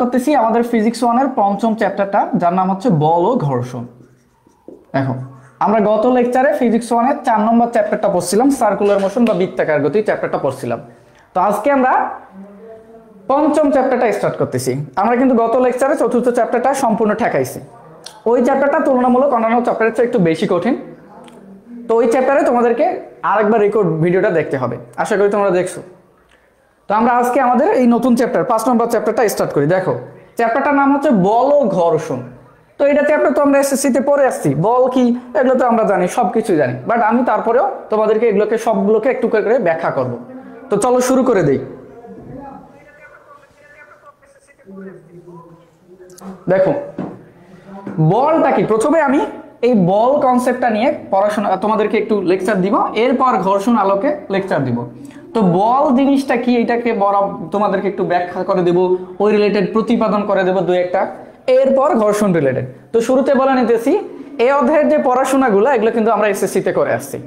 করতেছি আমাদের ফিজিক্স 1 এর পঞ্চম চ্যাপ্টারটা, যার নাম হচ্ছে বল ও ঘর্ষণ। দেখো আমরা গত লেকচারে ফিজিক্স 1 এর 4 নম্বর চ্যাপ্টারটা পড়ছিলাম, সার্কুলার মোশন বা বৃত্তাকার গতি চ্যাপ্টারটা পড়ছিলাম। তো আজকে আমরা পঞ্চম চ্যাপ্টারটা স্টার্ট করতেছি। আমরা কিন্তু গত লেকচারে চতুর্থ চ্যাপ্টারটা সম্পূর্ণ ঠেকাইছি। ওই চ্যাপ্টারটা তুলনামূলক অন্যান্য চ্যাপ্টারের চেয়ে একটু বেশি কঠিন। তো ওই চ্যাপ্টারে তোমাদেরকে আরেকবার রেকর্ড ভিডিওটা দেখতে হবে, আশা করি তোমরা দেখছো। তো আমরা আজকে আমাদের এই নতুন চ্যাপ্টার 5 নম্বর চ্যাপ্টারটা স্টার্ট করি। দেখো চ্যাপ্টারটার নাম হচ্ছে বল ও ঘর্ষণ। তো এটা চ্যাপ্টার তো আমরা এসএসসিতে পড়ে আসছি, বল কি এগুলো তো আমরা জানি, সবকিছু জানি, বাট আমি তারপরেও তোমাদেরকে এগুলোকে সবগুলোকে একটু করে ব্যাখ্যা করব। তো চলো শুরু করে দেই। দেখো বলটা কি, প্রথমে আমি এই বল কনসেপ্টটা নিয়ে পড়াশোনা তোমাদেরকে একটু লেকচার দিব, এরপর ঘর্ষণ আলোকে লেকচার দিব। তো বল জিনিসটা কি এটাকে বড় তোমাদেরকে একটু ব্যাখ্যা করে দেব, ওই রিলেটেড প্রতিপাদন করে দেব দুই একটা, এরপর ঘর্ষণ রিলেটেড। তো শুরুতে বলে নিতেছি এই অধ্যায়ের যে পড়াশোনাগুলো এগুলো কিন্তু আমরা এসএসসিতে করে আসছি।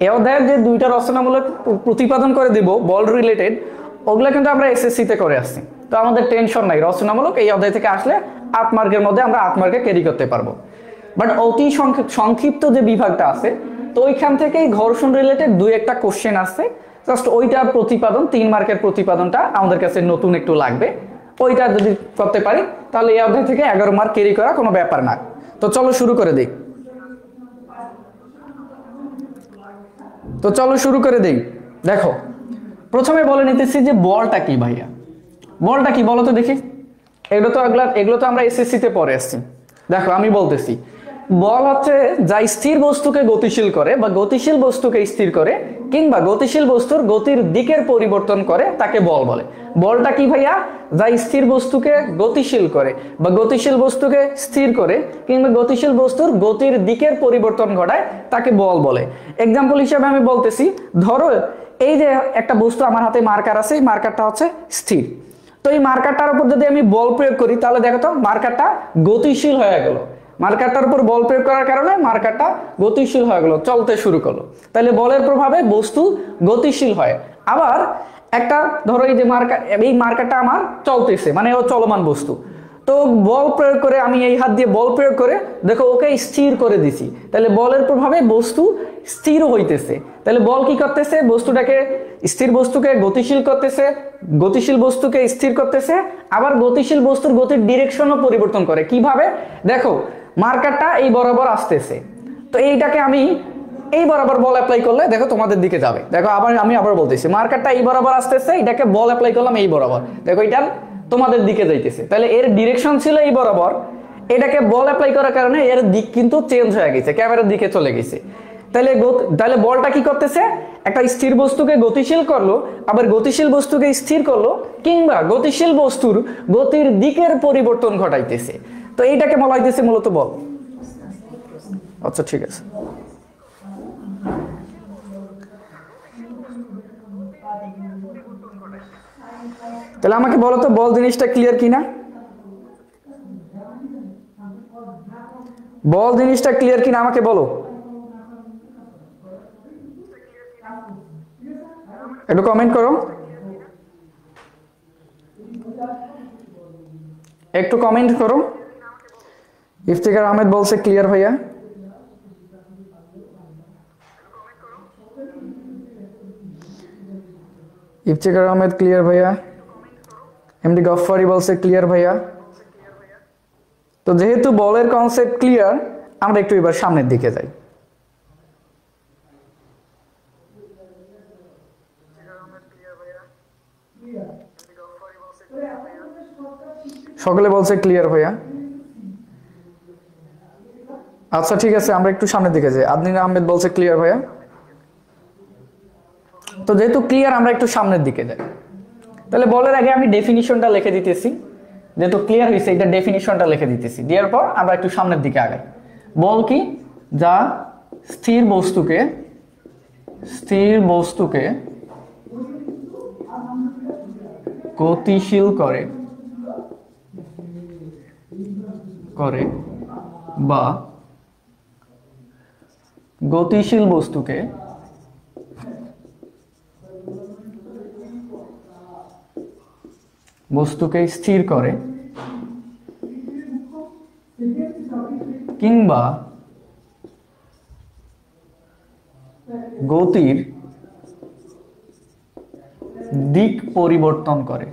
এই অধ্যায়ের যে দুইটা রচনামূলক প্রতিপাদন করে দিব বল রিলেটেড, ওগুলো কিন্তু আমরা এসএসসিতে করে আসছি। তো আমাদের টেনশন নাই, রচনামূলক এই অধ্যায় থেকে আসলে 8 মার্কের মধ্যে আমরা 8 মার্কে ক্যারি করতে পারবো। বাট অতি সংক্ষিপ্ত যে বিভাগটা আছে, তো ওইখান থেকেই ঘর্ষণ রিলেটেড দুই একটা কোশ্চেন আসছে, জাস্ট ওইটা প্রতিপাদন 3 মার্কের প্রতিপাদনটা আমাদের কাছে নতুন একটু লাগবে। ওইটা যদি করতে পারি তাহলে এই অধ্যায় থেকে 11 মার্ক ক্যারি করা কোনো ব্যাপার না। তো চলো শুরু করে দিই। দেখো প্রথমে বলে নিতেছি যে বলটা কি ভাইয়া, বলটা কি বলো তো দেখি। এগুলো তো আমরা এসএসসিতে পড়ে আসছি। দেখো আমি বলতেছি বল হচ্ছে যা স্থির বস্তুকে গতিশীল করে বা গতিশীল বস্তুকে স্থির করে কিংবা গতিশীল বস্তুর গতির দিকের পরিবর্তন করে তাকে বল বলে। বলটা কি ভাইয়া, যা স্থির বস্তুকে গতিশীল করে বা গতিশীল বস্তুকে স্থির করে কিংবা গতিশীল বস্তুর গতির দিকের পরিবর্তন ঘটায় তাকে বল বলে। এক্সাম্পল হিসেবে আমি বলতেছি, ধরো এই যে একটা বস্তু আমার হাতে মার্কার আছে, এই মার্কারটা হচ্ছে স্থির। তো এই মার্কারটার উপর যদি আমি বল প্রয়োগ করি তাহলে দেখো তো মার্কারটা গতিশীল হয়ে গেল। মার্কারটার উপর বল প্রয়োগ করার কারণে মার্কারটা গতিশীল হয়ে গেল, চলতে শুরু করলো। তাহলে বলের প্রভাবে বস্তু গতিশীল হয়। আবার একটা ধরো এই যে এই মার্কারটা আমার চলতেছে, মানে ও চলমান বস্তু, তো বল প্রয়োগ করে আমি এই হাত দিয়ে বল প্রয়োগ করে দেখো ওকে স্থির করে দিছি, তাহলে বলের প্রভাবে বস্তু স্থির হইতেছে। তাহলে বল কি করতেছে, বস্তুটাকে স্থির বস্তুকে গতিশীল করতেছে, গতিশীল বস্তুকে স্থির করতেছে, আবার গতিশীল বস্তুর গতির ডিরেকশনও পরিবর্তন করে। কিভাবে দেখো, মার্কারটা এই বরাবর আসতেছে, তো এইটাকে আমি এই বরাবর বল অ্যাপ্লাই করলে দেখো তোমাদের দিকে যাবে। দেখো আমি আবার বলতেছি, মার্কারটা এই বরাবর আসতেছে, এটাকে বল অ্যাপ্লাই করলাম এই বরাবর, দেখো এটা তোমাদের দিকে যাইতেছে। তাহলে এর ডিরেকশন ছিল এই বরাবর, এটাকে বল অ্যাপ্লাই করার কারণে এর দিক কিন্তু চেঞ্জ হয়ে গেছে, ক্যামেরার দিকে চলে গেছে। তাহলে বলটা কি করতেছে, একটা স্থির বস্তুকে গতিশীল করলো, আবার গতিশীল বস্তুকে স্থির করলো, কিংবা গতিশীল বস্তুর গতির দিকের পরিবর্তন ঘটাইতেছে। তো এইটাকে বলা হইতেছে মূলত বল। আচ্ছা ঠিক আছে, তাহলে আমাকে বলো তো বল জিনিসটা ক্লিয়ার কিনা, বল জিনিসটা ক্লিয়ার কিনা আমাকে বলো, একটু কমেন্ট করো, একটু কমেন্ট করো। ইফতিকার আহমেদ বলছে ক্লিয়ার ভাইয়া। ইফতিকার আহমেদ ক্লিয়ার ভাইয়া। এমডি গফফারি বলছে ক্লিয়ার ভাইয়া। তো যেহেতু বলের কনসেপ্ট ক্লিয়ার, আমরা একটু এবার সামনের দিকে যাই। সকলে বলছে ক্লিয়ার ভাইয়া। আচ্ছা ঠিক আছে, আমরা একটু সামনের দিকে যাই। আদনিন আহমেদ বলছে ক্লিয়ার ভাইয়া। তো যেহেতু ক্লিয়ার, আমরা একটু সামনের দিকে যাই। তাহলে বলের আগে আমি ডেফিনিশনটা লিখে দিতেছি, যেহেতু ক্লিয়ার হয়েছে এটা ডেফিনিশনটা লিখে দিতেছি, দেওয়ার পর আমরা একটু সামনের দিকে আগাই। বল কি, যা স্থির বস্তুকে গতিশীল করে বা গতিশীল বস্তুকে স্থির করে কিংবা গতির দিক পরিবর্তন করে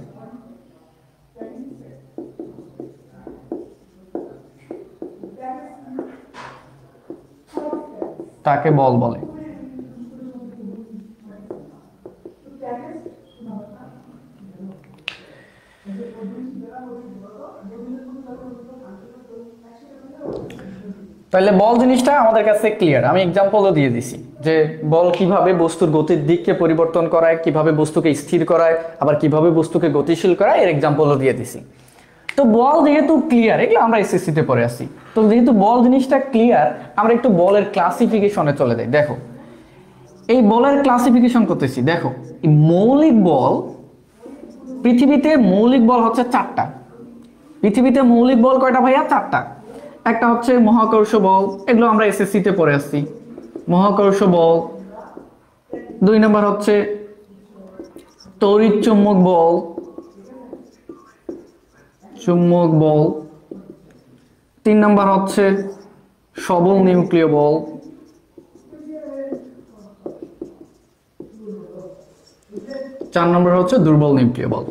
তাকে বল বলে। তাহলে বল জিনিসটা আমাদের কাছে ক্লিয়ার। আমি এক্সাম্পলও দিয়ে দিছি যে বল কিভাবে বস্তুর গতির দিককে পরিবর্তন করায়, কিভাবে বস্তুকে স্থির করায়, আবার কিভাবে বস্তুকে গতিশীল করায়, এর এক্সাম্পলও দিয়ে দিছি। তো বল যেহেতু ক্লিয়ার, এগুলো আমরা এসএসসিতে পড়ে আসছি, তো যেহেতু বল জিনিসটা ক্লিয়ার, আমরা একটু বলের ক্লাসিফিকেশনে চলে যাই। দেখো এই বলের ক্লাসিফিকেশন করতেছি। দেখো এই মৌলিক বল, পৃথিবীতে মৌলিক বল হচ্ছে 4টা। পৃথিবীতে মৌলিক বল কয়টা ভাইয়া? 4টা। একটা হচ্ছে মহাকর্ষ বল, এগুলো আমরা এসএসসিতে পড়ে আসছি, মহাকর্ষ বল। 2 নম্বর হচ্ছে তড়িৎ চুম্বক বল, চুম্বক বল। 3 নম্বর হচ্ছে সবল নিউক্লিয় বল। 4 নম্বর হচ্ছে দুর্বল নিউক্লিয় বল।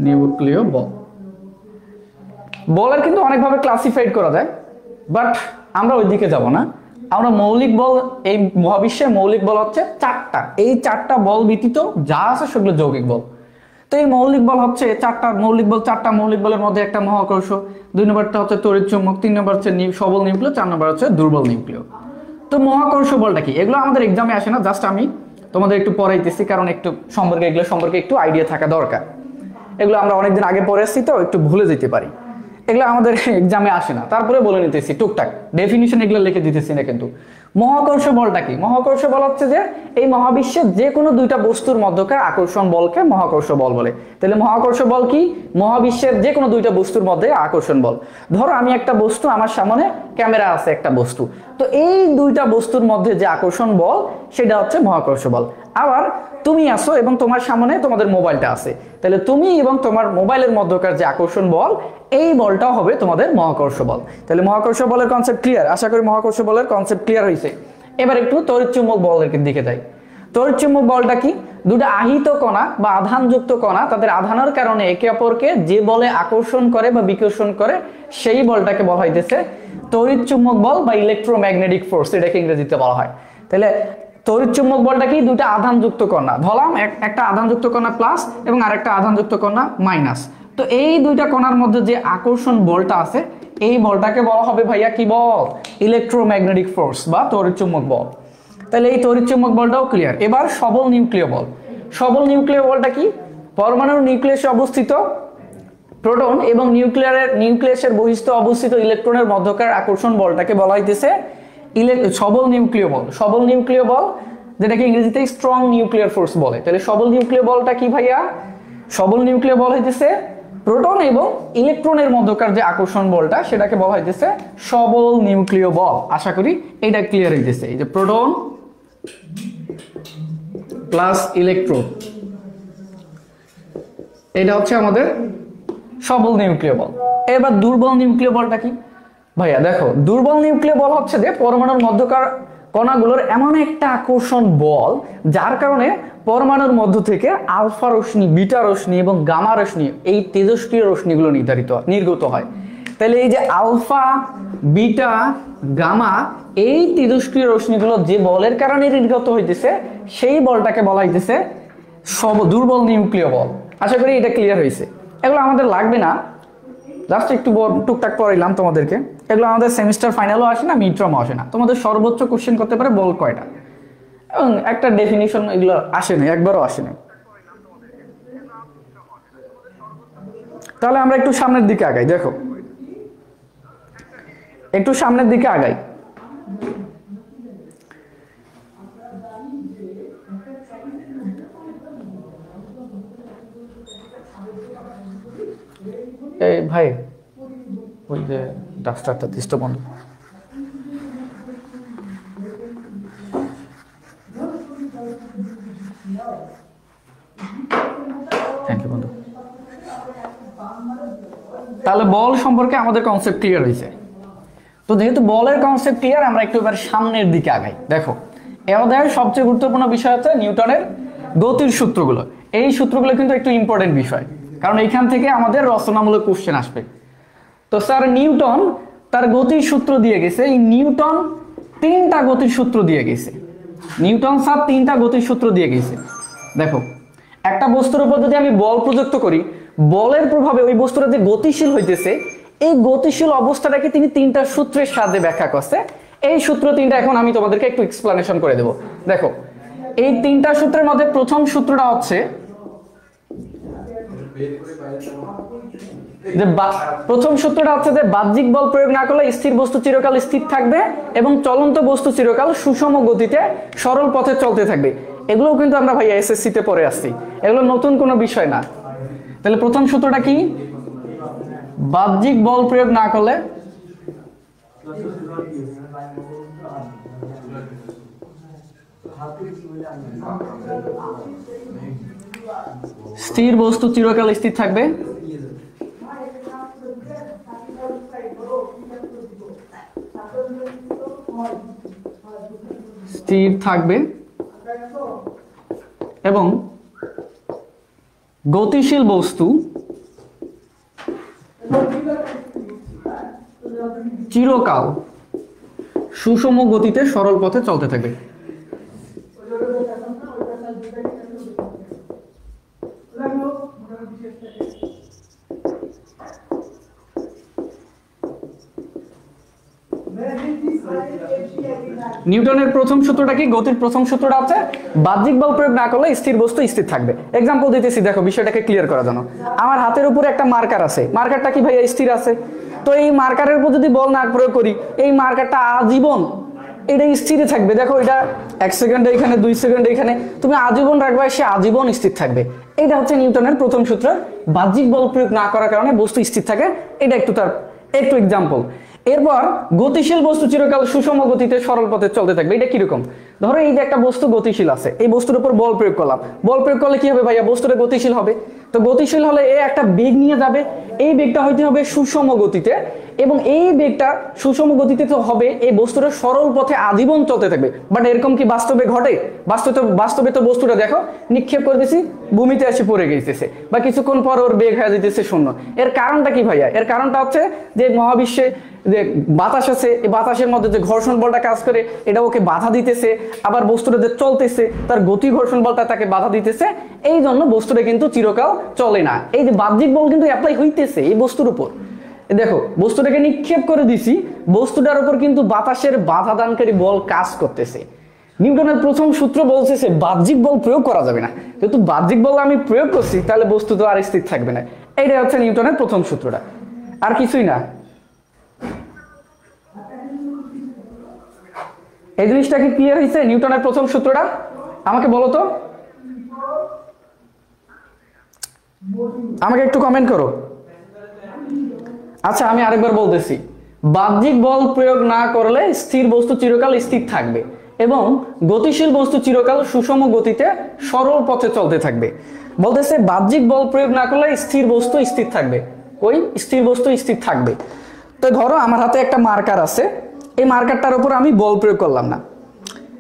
নিউক্লিয় বল, বলের কিন্তু অনেকভাবে ক্লাসিফাইড করা যায়, বাট আমরা ওই দিকে যাব না। আমরা মৌলিক বল, এই মহাবিশ্বের মৌলিক বল হচ্ছে 4টা। এই 4টা বল ব্যতীত যা আছে সেগুলো যৌগিক বল। তো এই মৌলিক বল হচ্ছে 4টা মৌলিক বল, 4টা মৌলিক বলের মধ্যে একটা মহাকর্ষ, 2 নম্বরটা হচ্ছে তড়িৎ চুম্বক, 3 নম্বর হচ্ছে সবল নিউক্লিয়, 4 নম্বর হচ্ছে দুর্বল নিউক্লিয়। তো মহাকর্ষ বলটা কি? এগুলো আমাদের এক্সামে আসে না, জাস্ট আমি তোমাদের একটু পড়াইতেছি, কারণ একটু সম্পর্কে, এগুলো সম্পর্কে একটু আইডিয়া থাকা দরকার। এগুলো আমরা অনেকদিন আগে পড়ে আসছি, তো একটু ভুলে যেতে পারি, এগুলো আমাদের এক্সামে আসে না, তারপরে বলে নিতেছি টুকটাক, ডেফিনিশন এগুলো লিখে দিতেছি না কিন্তু। মহাকর্ষ বলটা কি? মহাকর্ষ বল হচ্ছে যে এই মহাবিশ্বের যে কোনো 2টা বস্তুর মধ্যকার আকর্ষণ বলকে মহাকর্ষ বল বলে। তাহলে মহাকর্ষ বল কি? মহাবিশ্বের যে কোনো 2টা বস্তুর মধ্যে আকর্ষণ বল। ধরো আমি একটা বস্তু, আমার সামনে ক্যামেরা আছে একটা বস্তু, তো এই 2টা বস্তুর মধ্যে যে আকর্ষণ বল সেটা হচ্ছে মহাকর্ষ বল। আবার তুমি আসো এবং তোমার সামনে তোমাদের মোবাইলটা আছে, তাহলে তুমি এবং তোমার মোবাইলের মধ্যকার যে আকর্ষণ বল, এই বলটাও হবে তোমাদের মহাকর্ষ বল। তাহলে মহাকর্ষ বলের কনসেপ্ট ক্লিয়ার? আশা করি মহাকর্ষ বলের কনসেপ্ট ক্লিয়ার হয়েছে। এবার একটু তড়িৎ চুম্বক বলের দিকে যাই। তড়িৎ চুম্বক বলটা কি? 2টা আহিত কণা বা আধানযুক্ত কণা, তাদের আধানের কারণে একে অপরকে যে বলে আকর্ষণ করে বা বিকর্ষণ করে, সেই বলটাকে বলা হইতেছে তড়িৎ চুম্বক বল বা ইলেকট্রোম্যাগনেটিক ফোর্স, এটাকে ইংরেজিতে বলা হয়। তাহলে তড়িৎ চুম্বক বলটা কি? 2টা আধানযুক্ত কণা, ধরলাম একটা আধানযুক্ত কণা প্লাস এবং আরেকটা আধানযুক্ত কণা মাইনাস। তো এই 2টা কণার মধ্যে যে আকর্ষণ বলটা আছে, এই বলটাকে বলা হবে ভাইয়া কি বল? ইলেকট্রোম্যাগনেটিক ফোর্স বা তড়িৎ চুম্বক বল। তাহলে এই তড়িৎ চুম্বক বলটাও ক্লিয়ার। এবার সবল নিউক্লিয় বল। সবল নিউক্লিয় বলটা কি? পরমাণুর নিউক্লিয়াসে অবস্থিত প্রোটন এবং নিউক্লিয়াসের বহিস্থ অবস্থিত ইলেকট্রনের মধ্যকার আকর্ষণ বলটাকে বলা হইতেছে সবল নিউক্লিয় বল। সবল নিউক্লিয় বল, যেটাকে ইংরেজিতে স্ট্রং নিউক্লিয়ার ফোর্স বলে। তাহলে সবল নিউক্লিয় বলটা কি ভাইয়া? সবল নিউক্লিয় বল হইতেছে প্রোটন এবং ইলেকট্রনের মধ্যকার যে আকর্ষণ বলটা, সেটাকে বলা হইতেছে সবল নিউক্লিয় বল। আশা করি এটা ক্লিয়ার হইতেছে। এই যে প্রোটন প্লাস ইলেকট্রন, এটা হচ্ছে আমাদের সবল নিউক্লিয় বল। এবার দুর্বল নিউক্লিয় বলটা কি ভাইয়া? দেখো দুর্বল নিউক্লিয় বল হচ্ছে যে পরমাণুর মধ্যকার কণাগুলোর এমন একটা আকর্ষণ বল, যার কারণে পরমাণুর মধ্য থেকে আলফা রশ্মি, বিটা রশ্মি এবং গামা রশ্মি, এই তেজস্ক্রিয় রশ্মিগুলো নির্গত হয়। তাহলে এই যে আলফা, বিটা, গামা, এই তেজস্ক্রিয় রশ্মিগুলো যে বলের কারণে নির্গত হইতেছে, সেই বলটাকে বলা হইতেছে দুর্বল নিউক্লিয় বল। আশা করি এটা ক্লিয়ার হয়েছে। এগুলো আমাদের লাগবে না, জাস্ট একটু টুকটাক পড়াইলাম তোমাদেরকে। এগুলো আমাদের সেমিস্টার ফাইনালও আসে না, মিড টার্মও আসে না। তোমাদের সর্বোচ্চ কোশ্চেন করতে পারে বল কয়টা, এবং একটা ডেফিনিশন, এগুলো আসে না, একবারও আসে না। তাহলে আমরা একটু সামনের দিকে আগাই। দেখো একটু সামনের দিকে আগাই। এই ভাই, ওই যে ডাস্টারটা দৃষ্ট বন্ধ। থ্যাংক ইউ বন্ধু। তাহলে বল সম্পর্কে আমাদের কনসেপ্ট ক্লিয়ার হয়েছে। তো যেহেতু বলের কনসেপ্ট ক্লিয়ার, আমরা একটু এবার সামনের দিকে আগাই। দেখো এই অধ্যায়ের সবচেয়ে গুরুত্বপূর্ণ বিষয় হচ্ছে নিউটনের গতির সূত্রগুলো। এই সূত্রগুলো কিন্তু একটু ইম্পর্টেন্ট বিষয়, কারণ এখান থেকে আমাদের রচনামূলক কোশ্চেন আসবে। তো স্যার নিউটন তার গতির সূত্র দিয়ে গেছে, এই নিউটন তিনটা গতির সূত্র দিয়ে গেছে। নিউটন স্যার তিনটা গতির সূত্র দিয়ে গেছে। দেখো একটা বস্তুর উপর যদি আমি বল প্রযুক্ত করি, বলের প্রভাবে ওই বস্তুটা যে গতিশীল হইতেছে, এই গতিশীল অবস্থাটাকে তিনি তিনটা সূত্রের সাহায্যে ব্যাখ্যা করছে। এই সূত্র তিনটা এখন আমি তোমাদেরকে একটু এক্সপ্লেনেশন করে দেব। দেখো এই তিনটা সূত্রের মধ্যে প্রথম সূত্রটা হচ্ছে যে বাহ্যিক বল প্রয়োগ না করলে স্থির বস্তু চিরকাল স্থির থাকবে এবং চলন্ত বস্তু চিরকাল সুষম গতিতে সরল পথে চলতে থাকবে। এগুলো কিন্তু আমরা ভাই এসএসসি তে পড়ে আসছি, এগুলো নতুন কোনো বিষয় না। তাহলে প্রথম সূত্রটা কি? বাহ্যিক বল প্রয়োগ না করলে স্থির বস্তু চিরকাল স্থির থাকবে। স্থির থাকবে এবং গতিশীল বস্তু চিরকাল সুষম গতিতে সরল পথে চলতে থাকবে। নিউটনের প্রথম সূত্রটা কি? গতির প্রথম সূত্রটা হচ্ছে বাহ্যিক বল প্রয়োগ না করলে স্থির বস্তু স্থির থাকবে। এক্সাম্পল দিতেছি, দেখো বিষয়টাকে ক্লিয়ার করার জন্য। আমার হাতের উপরে একটা মার্কার আছে, মার্কারটা কি ভাইয়া স্থির আছে? তো এই মার্কারের উপর যদি বল না প্রয়োগ করি, এই মার্কারটা আজীবন এটা স্থিরে থাকবে। দেখো এটা 1 সেকেন্ড এখানে, 2 সেকেন্ড এখানে, তুমি আজীবন রাখবে, সে আজীবন স্থির থাকবে। এটা হচ্ছে নিউটনের প্রথম সূত্র, বাহ্যিক বল প্রয়োগ না করার কারণে বস্তু স্থির থাকে। এটা একটু এক্সাম্পল। এরপর গতিশীল বস্তু চিরকাল সুষম গতিতে সরল পথে চলতে থাকবে। এটা কিরকম? ধরো এই যে একটা বস্তু গতিশীল আছে, এই বস্তুর উপর বল প্রয়োগ করলাম। বল প্রয়োগ করলে কি হবে ভাইয়া? বস্তুটা গতিশীল হবে। তো গতিশীল হলে এ একটা বেগ নিয়ে যাবে, এই বেগটা হইতে হবে সুষম গতিতে, এবং এই বেগটা সুষম গতিতে তো হবে, এই বস্তুটা সরল পথে আজীবন চলতে থাকবে। বাট এরকম কি বাস্তবে ঘটে? বাস্তবে তো বস্তুটা দেখো নিক্ষেপ করে দিছি, ভূমিতে এসে পড়ে গেছে, বা কিছুক্ষণ পর ওর বেগ হয়ে যেতেছে শূন্য। এর কারণটা কি ভাইয়া? এর কারণটা হচ্ছে যে মহাবিশ্বে যে বাতাস আছে, এই বাতাসের মধ্যে যে ঘর্ষণ বলটা কাজ করে, এটা ওকে বাধা দিতেছে। আবার বস্তুটা যে চলতেছে, তার গতি ঘর্ষণ বলটা তাকে বাধা দিতেছে। এই জন্য বস্তুটা কিন্তু চিরকাল চলে না। এই যে বাহ্যিক বল কিন্তু অ্যাপ্লাই হইতেছে এই বস্তুর উপর। দেখো বস্তুটাকে নিক্ষেপ করে দিছি, বস্তুটার উপর কিন্তু বাতাসের বাধা দানকারী বল কাজ করতেছে। নিউটনের প্রথম সূত্র বলছে বাহ্যিক বল প্রয়োগ করা যাবে না। যেহেতু বাহ্যিক বল আমি প্রয়োগ করছি, তাহলে বস্তু তো আর স্থির থাকবে না। এইটাই হচ্ছে নিউটনের প্রথম সূত্রটা, আর কিছুই না। এই জিনিসটা কি ক্লিয়ার হয়েছে? নিউটনের প্রথম সূত্রটা আমাকে বলো তো, আমাকে একটু কমেন্ট করো। আচ্ছা আমি আরেকবার বলতেছি, বাহ্যিক বল প্রয়োগ না করলে স্থির বস্তু চিরকাল স্থির থাকবে এবং গতিশীল বস্তু চিরকাল সুষম গতিতে সরল পথে চলতে থাকবে। বলতেছে বাহ্যিক বল প্রয়োগ না করলে স্থির বস্তু স্থির থাকবে। ওই স্থির বস্তু স্থির থাকবে। তো ধরো আমার হাতে একটা মার্কার আছে, এই মার্কারটার উপর আমি বল প্রয়োগ করলাম না,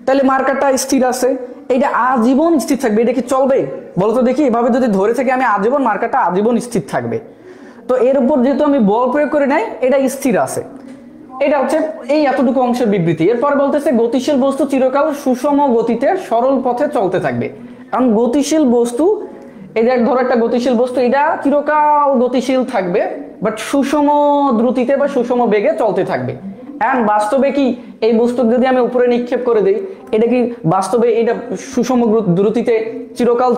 তাহলে মার্কারটা স্থির আছে, এইটা আজীবন স্থির থাকবে। এটা কি চলবে? বলো তো দেখি, এভাবে যদি ধরে থেকে আমি আজীবন, মার্কারটা আজীবন স্থির থাকবে। তো এর উপর যেহেতু আমি বল প্রয়োগ করে নাই, এটা স্থির আছে। এটা হচ্ছে এই এতটুকু অংশের বিবৃতি। এরপর বলতেছে গতিশীল বস্তু চিরকাল সুষম গতিতে সরল পথে চলতে থাকবে। কারণ গতিশীল বস্তু, এই যে ধরো একটা গতিশীল বস্তু, এটা চিরকাল গতিশীল থাকবে, বাট সুষম দ্রুতিতে বা সুষম বেগে চলতে থাকবে। এন্ড বাস্তবে কি এই বস্তু যদি আমি উপরে নিক্ষেপ করে দিই, এটা কি বাস্তবে এটা সুষম দ্রুতিতে চিরকাল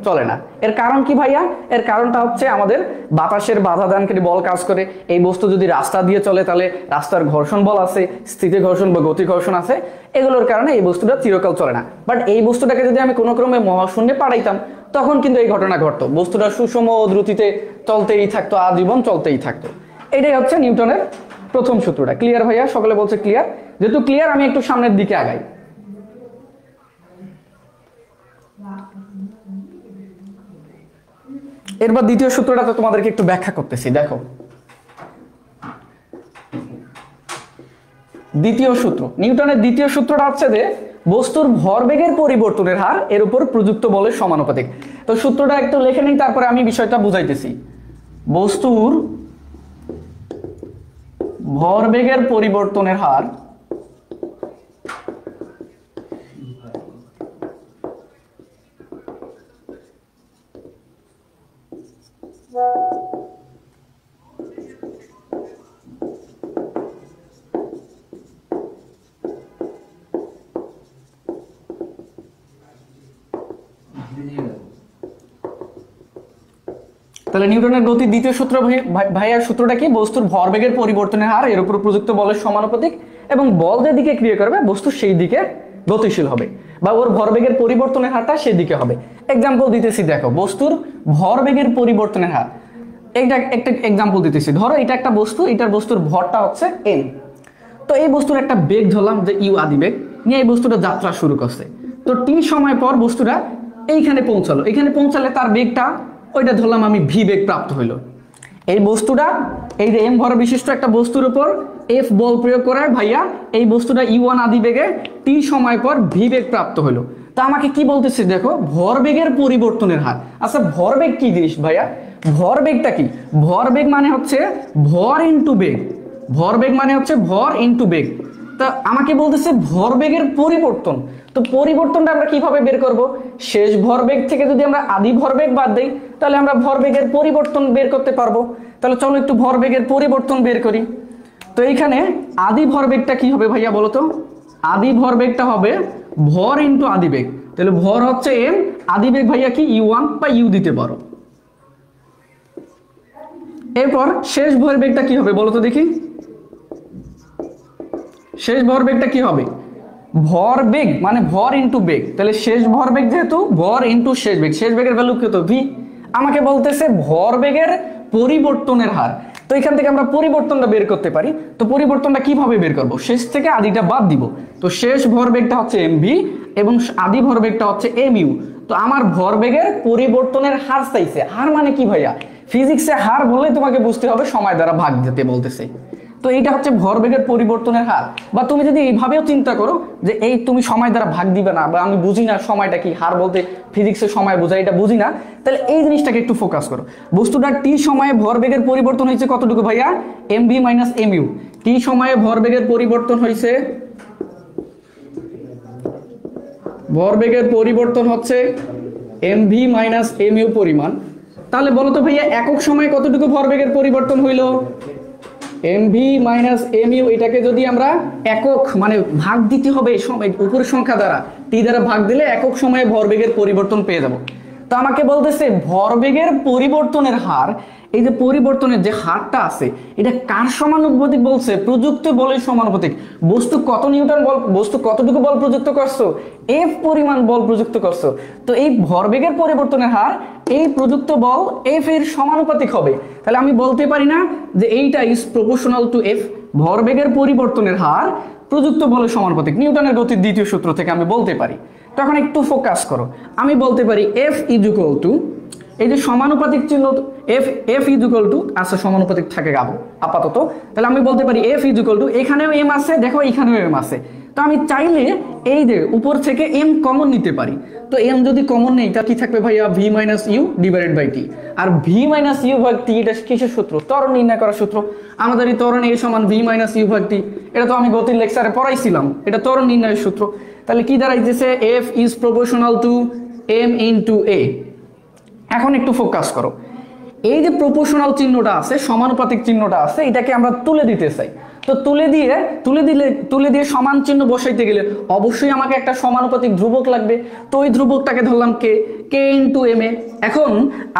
চলে না। এর কারণ কি ভাইয়া? এর কারণটা হচ্ছে আমাদের বাতাসের বাধা দানকারী বল কাজ করে। এই বস্তু যদি রাস্তা দিয়ে চলে, তাহলে রাস্তার ঘর্ষণ বল আছে, স্থিতি ঘর্ষণ বা গতি ঘর্ষণ আছে, এগুলোর কারণে এই বস্তুটা চিরকাল চলে না। বাট এই বস্তুটাকে যদি আমি কোনো ক্রমে মহাশূন্যে পাঠাইতাম, তখন কিন্তু এই ঘটনা ঘটতো, বস্তুটা সুষম দ্রুতিতে চলতেই থাকতো, আজীবন চলতেই থাকতো। এটাই হচ্ছে নিউটনের প্রথম সূত্রটা। ক্লিয়ার ভাইয়া? সকলে বলছে ক্লিয়ার। যেহেতু ক্লিয়ার, আমি একটু সামনের দিকে আগাই। এরপর দ্বিতীয় সূত্রটা তো তোমাদেরকে একটু ব্যাখ্যা করতেছি। দেখো দ্বিতীয় সূত্র। নিউটনের দ্বিতীয় সূত্রটা হচ্ছে যে বস্তুর ভরবেগের পরিবর্তনের হার এর উপর প্রযুক্ত বলের সমানুপাতিক। তো সূত্রটা একটু লিখে নিই, তারপরে আমি বিষয়টা বুঝাইতেছি। বস্তুর ভরবেগের পরিবর্তনের হার তাহলে নিউটনের গতির দ্বিতীয় সূত্র ভাইয়ার সূত্রটা কি? বস্তুর ভরবেগের পরিবর্তনের হার এর উপর প্রযুক্ত বলের সমানুপাতিক এবং বল যে দিকে ক্রিয়া করবে বস্তু সেই দিকে গতিশীল হবে, বা ওর ভরবেগের পরিবর্তনের হারটা সেই দিকে হবে। এক্সাম্পল দিতেছি, দেখো বস্তুর ভরবেগের পরিবর্তনের হার, একটা এক্সাম্পল দিতেছি। ধরো এটা একটা বস্তু, এটার বস্তুর ভরটা হচ্ছে এম। তো এই বস্তুর একটা বেগ ধরলাম যে ইউ আদি বেগ নিয়ে এই বস্তুটা যাত্রা শুরু করছে। তো টি সময় পর বস্তুটা এইখানে পৌঁছালো, এখানে পৌঁছালে তার বেগটা ওইটা ধরলাম আমি ভি বেগ প্রাপ্ত হইলো। এই বস্তুটা এই যে এম ভর বিশিষ্ট একটা বস্তুর উপর এফ বল প্রয়োগ করার ভাইয়া এই বস্তুটা ইউ ওয়ান আদি বেগে টি সময় পর ভি বেগ প্রাপ্ত হইলো। তা আমাকে কি বলতেছে দেখো, ভরবেগের পরিবর্তনের হার। আচ্ছা ভরবেগ কি জিনিস ভাইয়া? ভরবেগটা কি? ভরবেগ মানে হচ্ছে ভর ইনটু বেগ। ভরবেগ মানে হচ্ছে ভর ইনটু বেগ। তা আমাকে বলতেছে ভরবেগের পরিবর্তন। তো পরিবর্তনটা আমরা কিভাবে বের করব? শেষ ভরবেগ থেকে যদি আমরা আদি ভরবেগ বাদ দেই তাহলে আমরা ভরবেগের পরিবর্তন বের করতে পারবো। তাহলে চলো একটু ভরবেগের পরিবর্তন বের করি। তো এইখানে আদি ভরবেগটা কি হবে ভাইয়া বলো তো? আদি ভরবেগটা হবে ভর ইনটু আদি বেগ। তাহলে ভর হচ্ছে এম, আদি বেগ ভাইয়া কি ইউ ওয়ান বা ইউ দিতে পারো। এরপর শেষ ভরবেগটা কি হবে বলো তো দেখি? শেষ ভরবেগটা কি হবে? ভরবেগ মানে ভর ইনটু বেগ। তাহলে শেষ ভরবেগ যেহেতু ভর ইনটু শেষ বেগ, শেষ বেগের ভ্যালু কত? ভি। আমাকে বলতেছে ভরবেগের পরিবর্তনের হার। তো এখান থেকে আমরা পরিবর্তনটা বের করতে পারি। তো পরিবর্তনটা কিভাবে বের করব? শেষ থেকে আদিটা বাদ দিব। তো শেষ ভরবেগটা হচ্ছে এম ভি এবং আদি ভরবেগটা হচ্ছে এম ইউ। তো আমার ভরবেগের পরিবর্তনের হার চাইছে। হার মানে কি ভাইয়া? ফিজিক্সে হার বললেই তোমাকে বুঝতে হবে সময় দ্বারা ভাগ দিতে বলতেছে। তো এইটা হচ্ছে ভরবেগের পরিবর্তনের হার। বা তুমি যদি এইভাবেও চিন্তা করো যে এই তুমি সময় দ্বারা ভাগ দিবে না, বা আমি বুঝি না সময়টা কি, হার বলতে ফিজিক্সের সময় বোঝায় এটা বুঝি না, তাহলে এই জিনিসটাকে একটু ফোকাস করো। বস্তুটার টি সময়ে ভরবেগের পরিবর্তন হয়েছে কতটুকু ভাইয়া? M V minus M U. T সময়ে ভরবেগের পরিবর্তন হয়েছে, ভরবেগের পরিবর্তন হচ্ছে M V minus M U পরিমাণ। তাহলে বলো তো ভাইয়া একক সময়ে কতটুকু ভরবেগের পরিবর্তন হইল? M V minus M U. এটাকে যদি আমরা একক মানে ভাগ দিতে হবে উপরের সংখ্যা দ্বারা, টি দ্বারা ভাগ দিলে একক সময়ে ভরবেগের পরিবর্তন পেয়ে যাব। তো আমাকে বলতেছে ভরবেগের পরিবর্তনের হার, এই যে পরিবর্তনের যে হারটা আছে এটা কার সমানুপাতিক বলছে? প্রযুক্ত বলের সমানুপাতিক। বস্তু কত নিউটন বল, বস্তু কতটুকু বল প্রযুক্ত করছো? এফ পরিমাণ বল প্রযুক্ত করছো। তো এই ভরবেগের পরিবর্তনের হার এই প্রযুক্ত বল এফ এর সমানুপাতিক হবে। তাহলে আমি বলতে পারি না যে এইটা ইজ প্রপোর্শনাল টু এফ? ভরবেগের পরিবর্তনের হার প্রযুক্ত বলের সমানুপাতিক। নিউটনের গতির দ্বিতীয় সূত্র থেকে আমি বলতে পারি। তখন একটু ফোকাস করো। আমি বলতে পারি এফ ইজ ইকুয়াল টু, এই যে সমানুপাতিক চিহ্ন এফ ইজ ইকুয়াল টু, আচ্ছা সমানুপাতিক থাকে আপাতত। তাহলে আমি বলতে পারি এফ ইজ ইকুয়াল টু, এখানেও এম আছে দেখো, এখানেও এম আছে। তো আমি চাইলে এই যে উপর থেকে এম কমন নিতে পারি। তো এম যদি কমন নেই তা কি থাকবে ভাইয়া? V minus U divided by T. আর ভি মাইনাস ইউ ভাগ টি এটা কিসের সূত্র? ত্বরণ নির্ণয় করার সূত্র। আমাদের এই ত্বরণ এ সমান ভি মাইনাস ইউ ভাগ টি, এটা তো আমি গতির লেকচারে পড়াইছিলাম, এটা ত্বরণ নির্ণয়ের সূত্র। তাহলে কি দাঁড়াইতেছে? F is proportional to M into A. এখন একটু ফোকাস করো, এই যে প্রপোর্শনাল চিহ্নটা আছে, সমানুপাতিক চিহ্নটা আছে, এটাকে আমরা তুলে দিতে চাই। তো তুলে দিয়ে সমান চিহ্ন বসাইতে গেলে অবশ্যই আমাকে একটা সমানুপাতিক ধ্রুবক লাগবে। তো ওই ধ্রুবকটাকে ধরলাম কে ইনটু এম এ। এখন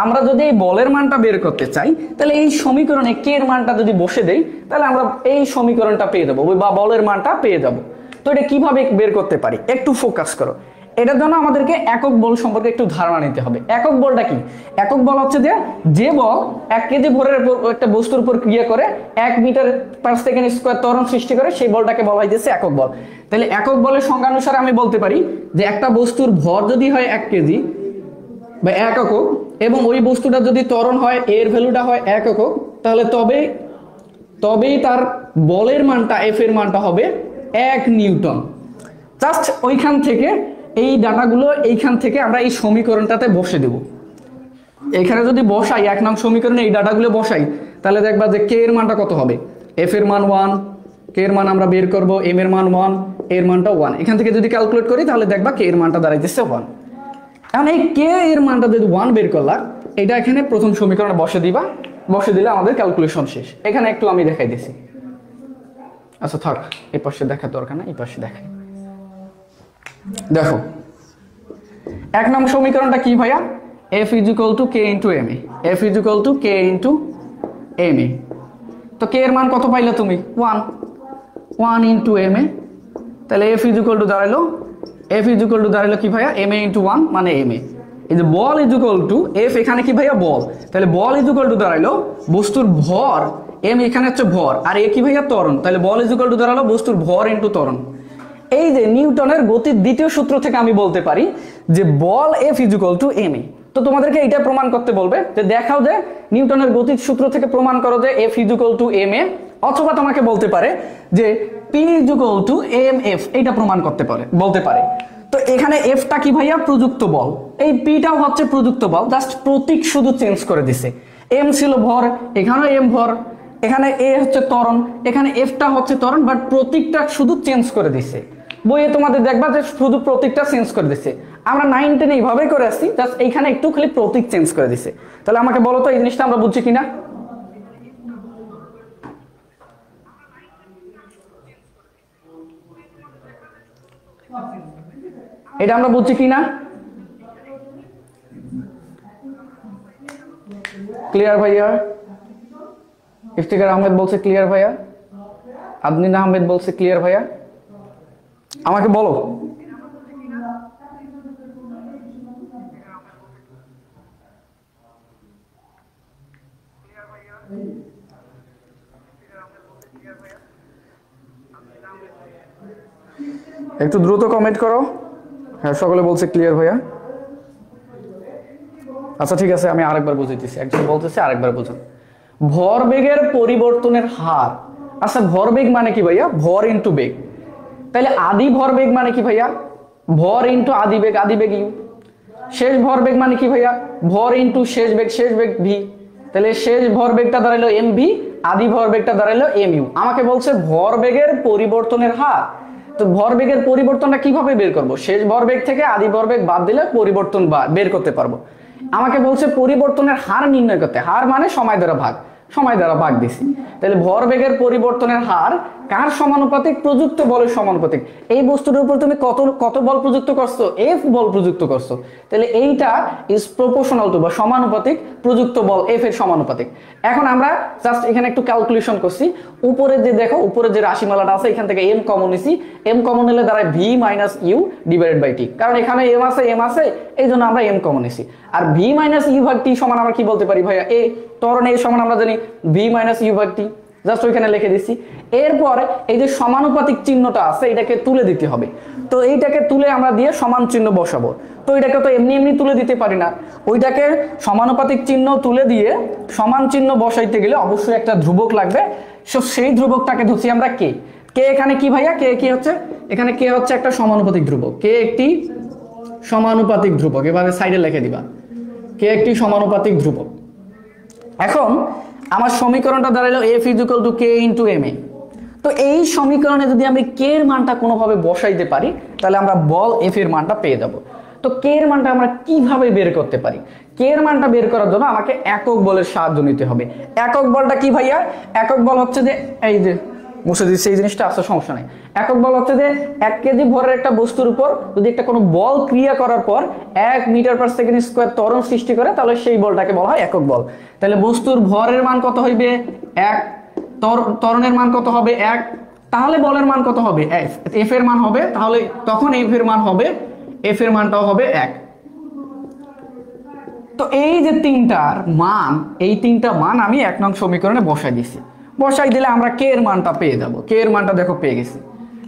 আমরা যদি এই বলের মানটা বের করতে চাই তাহলে এই সমীকরণে কে এর মানটা যদি বসে দেই তাহলে আমরা এই সমীকরণটা পেয়ে যাবো বা বলের মানটা পেয়ে যাব। তো এটা কিভাবে বের করতে পারি একটু ফোকাস করো। এটার জন্য আমাদেরকে একক বল সম্পর্কে একটু ধারণা নিতে হবে। একক বলটা কি? একক বল হচ্ছে যে বল 1 কেজি ভরের একটা বস্তুর উপর ক্রিয়া করে 1 মিটার পার সেকেন্ড স্কয়ার ত্বরণ সৃষ্টি করে, সেই বলটাকে বলা হইতেছে একক বল। তাহলে একক বলের সংজ্ঞা অনুসারে আমি বলতে পারি যে একটা বস্তুর ভর যদি হয় 1 কেজি বা 1 একক এবং ওই বস্তুটা যদি ত্বরণ হয় এর ভ্যালুটা হয় 1 একক, তাহলে তবে তবেই তার বলের মানটা এফ এর মানটা হবে 1 নিউটন। জাস্ট ওইখান থেকে এই ডাটাগুলো এইখান থেকে আমরা এই সমীকরণটাতে বসে দেব। এখানে যদি বসাই 1 নং সমীকরণে এই ডাটাগুলো বসাই তাহলে দেখবা যে কে এর মানটা কত হবে, এফ এর মান 1, কে এর মান আমরা বের করব, এম এর মান 1, এর মানটা 1। এখান থেকে যদি ক্যালকুলেট করি তাহলে দেখবা কে এর মানটা দাঁড়াইতেছে 1। এখন এই কে এর মানটা যদি 1 বের করলাম, এটা এখানে প্রথম সমীকরণে বসে দিবা, বসে দিলে আমাদের ক্যালকুলেশন শেষ। এখানে একটু আমি দেখাই দিছি। আচ্ছা থাক, এই পাশে দেখার দরকার না, এই পাশে দেখাই। দেখো 1 নং সমীকরণটা কি ভাইয়া, F = K × ma, F = K × ma। তো কে এর মান কত পাইলে তুমি, 1 × ma। তাহলে F = দাঁড়াইলো, F = দাঁড়াইলো কি ভাইয়া, ma × 1 মানে ma। এই যে বল F এখানে কি ভাইয়া বল, তাহলে বল দাঁড়াইলো বস্তুর ভর, m এখানে হচ্ছে ভর, আর এ কি ভাইয়া ত্বরণ, তাহলে বল দাঁড়ালো বস্তুর ভর ইনটু ত্বরণ। এই যে নিউটনের গতির দ্বিতীয় সূত্র থেকে আমি বলতে পারি যে বল F = ma। তো তোমাদেরকে এটা প্রমাণ করতে বলবে যে দেখাও যে নিউটনের গতির সূত্র থেকে প্রমাণ করো যে F = ma, অথবা তোমাকে বলতে পারে যে P = mf, এটা প্রমাণ করতে পারে, বলতে পারে। তো এখানে এফটা কি ভাইয়া, প্রযুক্ত বল, এই পিটাও হচ্ছে প্রযুক্ত বল, জাস্ট প্রতীক শুধু চেঞ্জ করে দিছে। এম ছিল ভর, এখানেও এম ভর, এখানে এ হচ্ছে ত্বরণ, এখানে এফটা হচ্ছে ত্বরণ, বাট প্রতীকটা শুধু চেঞ্জ করে দিছে। বইয়ে তোমাদের দেখবা যে শুধু প্রতীকটা চেঞ্জ করে দিছে। আমরা 9, 10 এইভাবেই করে আসছি, জাস্ট এইখানে একটু খালি প্রতীক চেঞ্জ করে দিছে। তাহলে আমাকে বলো তো এই জিনিসটা আমরা বুঝছি কিনা। এটা আমরা বুঝছি কিনা, ক্লিয়ার ভাইয়া? ইফতিকার আহমেদ বলছে ক্লিয়ার ভাইয়া, আদনিন আহমেদ বলছে ক্লিয়ার ভাইয়া, আমাকে বলো। একটু দ্রুত কমেন্ট করো। হ্যাঁ সকলে বলছে ক্লিয়ার ভাইয়া। আচ্ছা ঠিক আছে, আমি আরেকবার বুঝাইতেছি, একজন বলতেছে আরেকবার বুঝুন। ভরবেগের পরিবর্তনের হার, আচ্ছা ভরবেগ মানে কি ভাইয়া, ভর ইনটু বেগ। তাহলে আদি ভরবেগ মানে কি ভাইয়া, ভর ইনটু আদি বেগ, আদি বেগ ইউ। শেষ ভরবেগ মানে কি ভাইয়া, ভর ইনটু শেষ বেগ ভি। তাহলে শেষ ভরবেগটা দাঁড়াইলো এম ভি, আদি ভরবেগটা দাঁড়াইলো এম ইউ। আমাকে বলছে ভরবেগের পরিবর্তনের হার। তো ভরবেগের পরিবর্তনটা কিভাবে বের করব, শেষ ভরবেগ থেকে আদি ভরবেগ বাদ দিলে পরিবর্তন বের করতে পারবো। আমাকে বলছে পরিবর্তনের হার নির্ণয় করতে, হার মানে সময় দ্বারা ভাগ দিছি। তাহলে ভরবেগের পরিবর্তনের হার কার সমানুপাতিক, প্রযুক্ত বলের সমানুপাতিক। এই বস্তুটার উপর তুমি কত বল প্রযুক্ত করছো, এফ বল প্রযুক্ত করছো, তাহলে এইটা ইজ প্রপোর্শনাল টু বা সমানুপাতিক প্রযুক্ত বল এফ এর সমানুপাতিক। এখন আমরা জাস্ট এখানে একটু ক্যালকুলেশন করছি। উপরে যে দেখো, উপরে যে রাশিমালাটা আছে এখান থেকে এম কমন নিছি, এম কমন নিলে দাঁড়ায় V minus U divided by T, কারণ এখানে এম আছে এই জন্য আমরা এম কমন নিছি। আর ভি মাইনাস ইউ ভাগ টি সমান আমরা কি বলতে পারি ভাইয়া, এ ত্বরণ এ সমান আমরা জানি ভি মাইনাস ইউ ভাগ টি, জাস্ট ওইখানে লিখে দিচ্ছি। এরপর এই যে সমানুপাতিক চিহ্নটা আছে এটাকে তুলে দিতে হবে। তো এইটাকে তুলে আমরা দিয়ে সমান চিহ্ন বসাবো। তো এটাকে তো এমনি তুলে দিতে পারি না, ওইটাকে সমানুপাতিক চিহ্ন তুলে দিয়ে সমান চিহ্ন বসাইতে গেলে অবশ্যই একটা ধ্রুবক লাগবে। সেই ধ্রুবকটাকে ধরছি আমরা কে। কে এখানে কি ভাইয়া, কে কি হচ্ছে, এখানে কে হচ্ছে একটা সমানুপাতিক ধ্রুবক, কে একটি সমানুপাতিক ধ্রুবক, এভাবে সাইডে লিখে দিবা, কে একটি সমানুপাতিক ধ্রুবক। এখন আমার সমীকরণটা দাঁড়ালো F = K × ma। তো এই সমীকরণে যদি আমি কে এর মানটা কোনোভাবে বসাইতে পারি তাহলে আমরা বল F এর মানটা পেয়ে যাব। তো কে এর মানটা আমরা কিভাবে বের করতে পারি, কে এর মানটা বের করার জন্য আমাকে একক বলের সাহায্য নিতে হবে। একক বলটা কি ভাইয়া, একক বল হচ্ছে যে এই যে মুছে দিচ্ছে এই জিনিসটা, আসলে সমস্যা নেই। একক বল হচ্ছে যে 1 কেজি ভরের একটা বস্তুর উপর যদি একটা কোনো বল ক্রিয়া করার পর 1 মিটার/সেকেন্ড² ত্বরণ সৃষ্টি করে তাহলে সেই বলটাকে বলা হয় একক বল। তাহলে বস্তুর ভরের মান কত হইবে 1, ত্বরণের মান কত হবে 1, তাহলে বলের মান কত হবে এফ এর মান হবে, তাহলে তখন এফ এর মান হবে, এফ এর মানটাও হবে 1। তো এই যে তিনটার মান, এই তিনটা মান আমি 1 নং সমীকরণে বসাই দিছি। বসাই দিলে আমরা কে এর মানটা পেয়ে যাব। কে এর মানটা দেখো পেয়ে গেছি।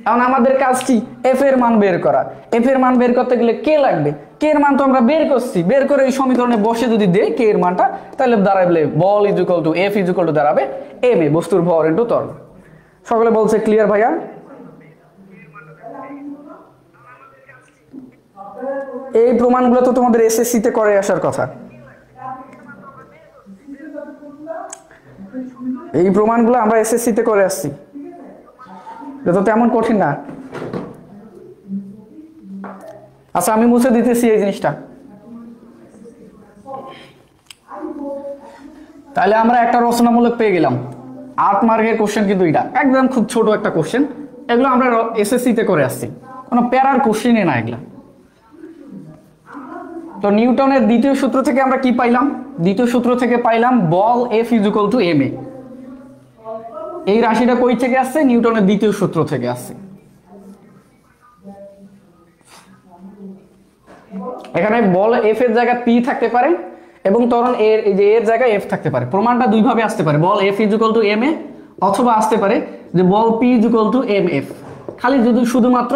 এখন আমাদের কাজ কি এফ এর মান বের করা। এফ এর মান বের করতে গেলে কে লাগবে, কে এর মান তো আমরা বের করছি, বের করে এই সমীকরণে বসে যদি দেই কে এর মানটা, তাহলে দাঁড়াবে বল is equal to F is equal to দাঁড়াবে এম এ, বস্তুর ভর ইনটু ত্বরণ। সকলে বলছে ক্লিয়ার ভাইয়া? এই প্রমাণগুলো তো তোমাদের এসএসসি তে করে আসার কথা, এই প্রমাণগুলো আমরা এসএসসি তে করে আসছি, এটা তো তেমন কঠিন না। আচ্ছা আমি মুছে দিতেছি এই জিনিসটা। তাহলে আমরা একটা রচনামূলক পেয়ে গেলাম, 8 মার্কের কোশ্চেন, কিন্তু এটা একদম খুব ছোট একটা কোশ্চেন, এগুলো আমরা এসএসসি তে করে আসছি, কোনো প্যারার কোশ্চেনই না এগুলা। তো নিউটনের দ্বিতীয় সূত্র থেকে আমরা কি পাইলাম, দ্বিতীয় সূত্র থেকে পাইলাম বল F is equal to M A. এই রাশিটা কই থেকে আসছে, নিউটনের দ্বিতীয় সূত্র থেকে আসছে। এখানে বল এফ এর জায়গায় পি থাকতে পারে এবং ত্বরণ এর এই যে এর জায়গায় এফ থাকতে পারে। প্রমাণটা দুই ভাবে আসতে পারে, বল F is equal to M A, অথবা আসতে পারে যে বল P is equal to M F. খালি যদি শুধুমাত্র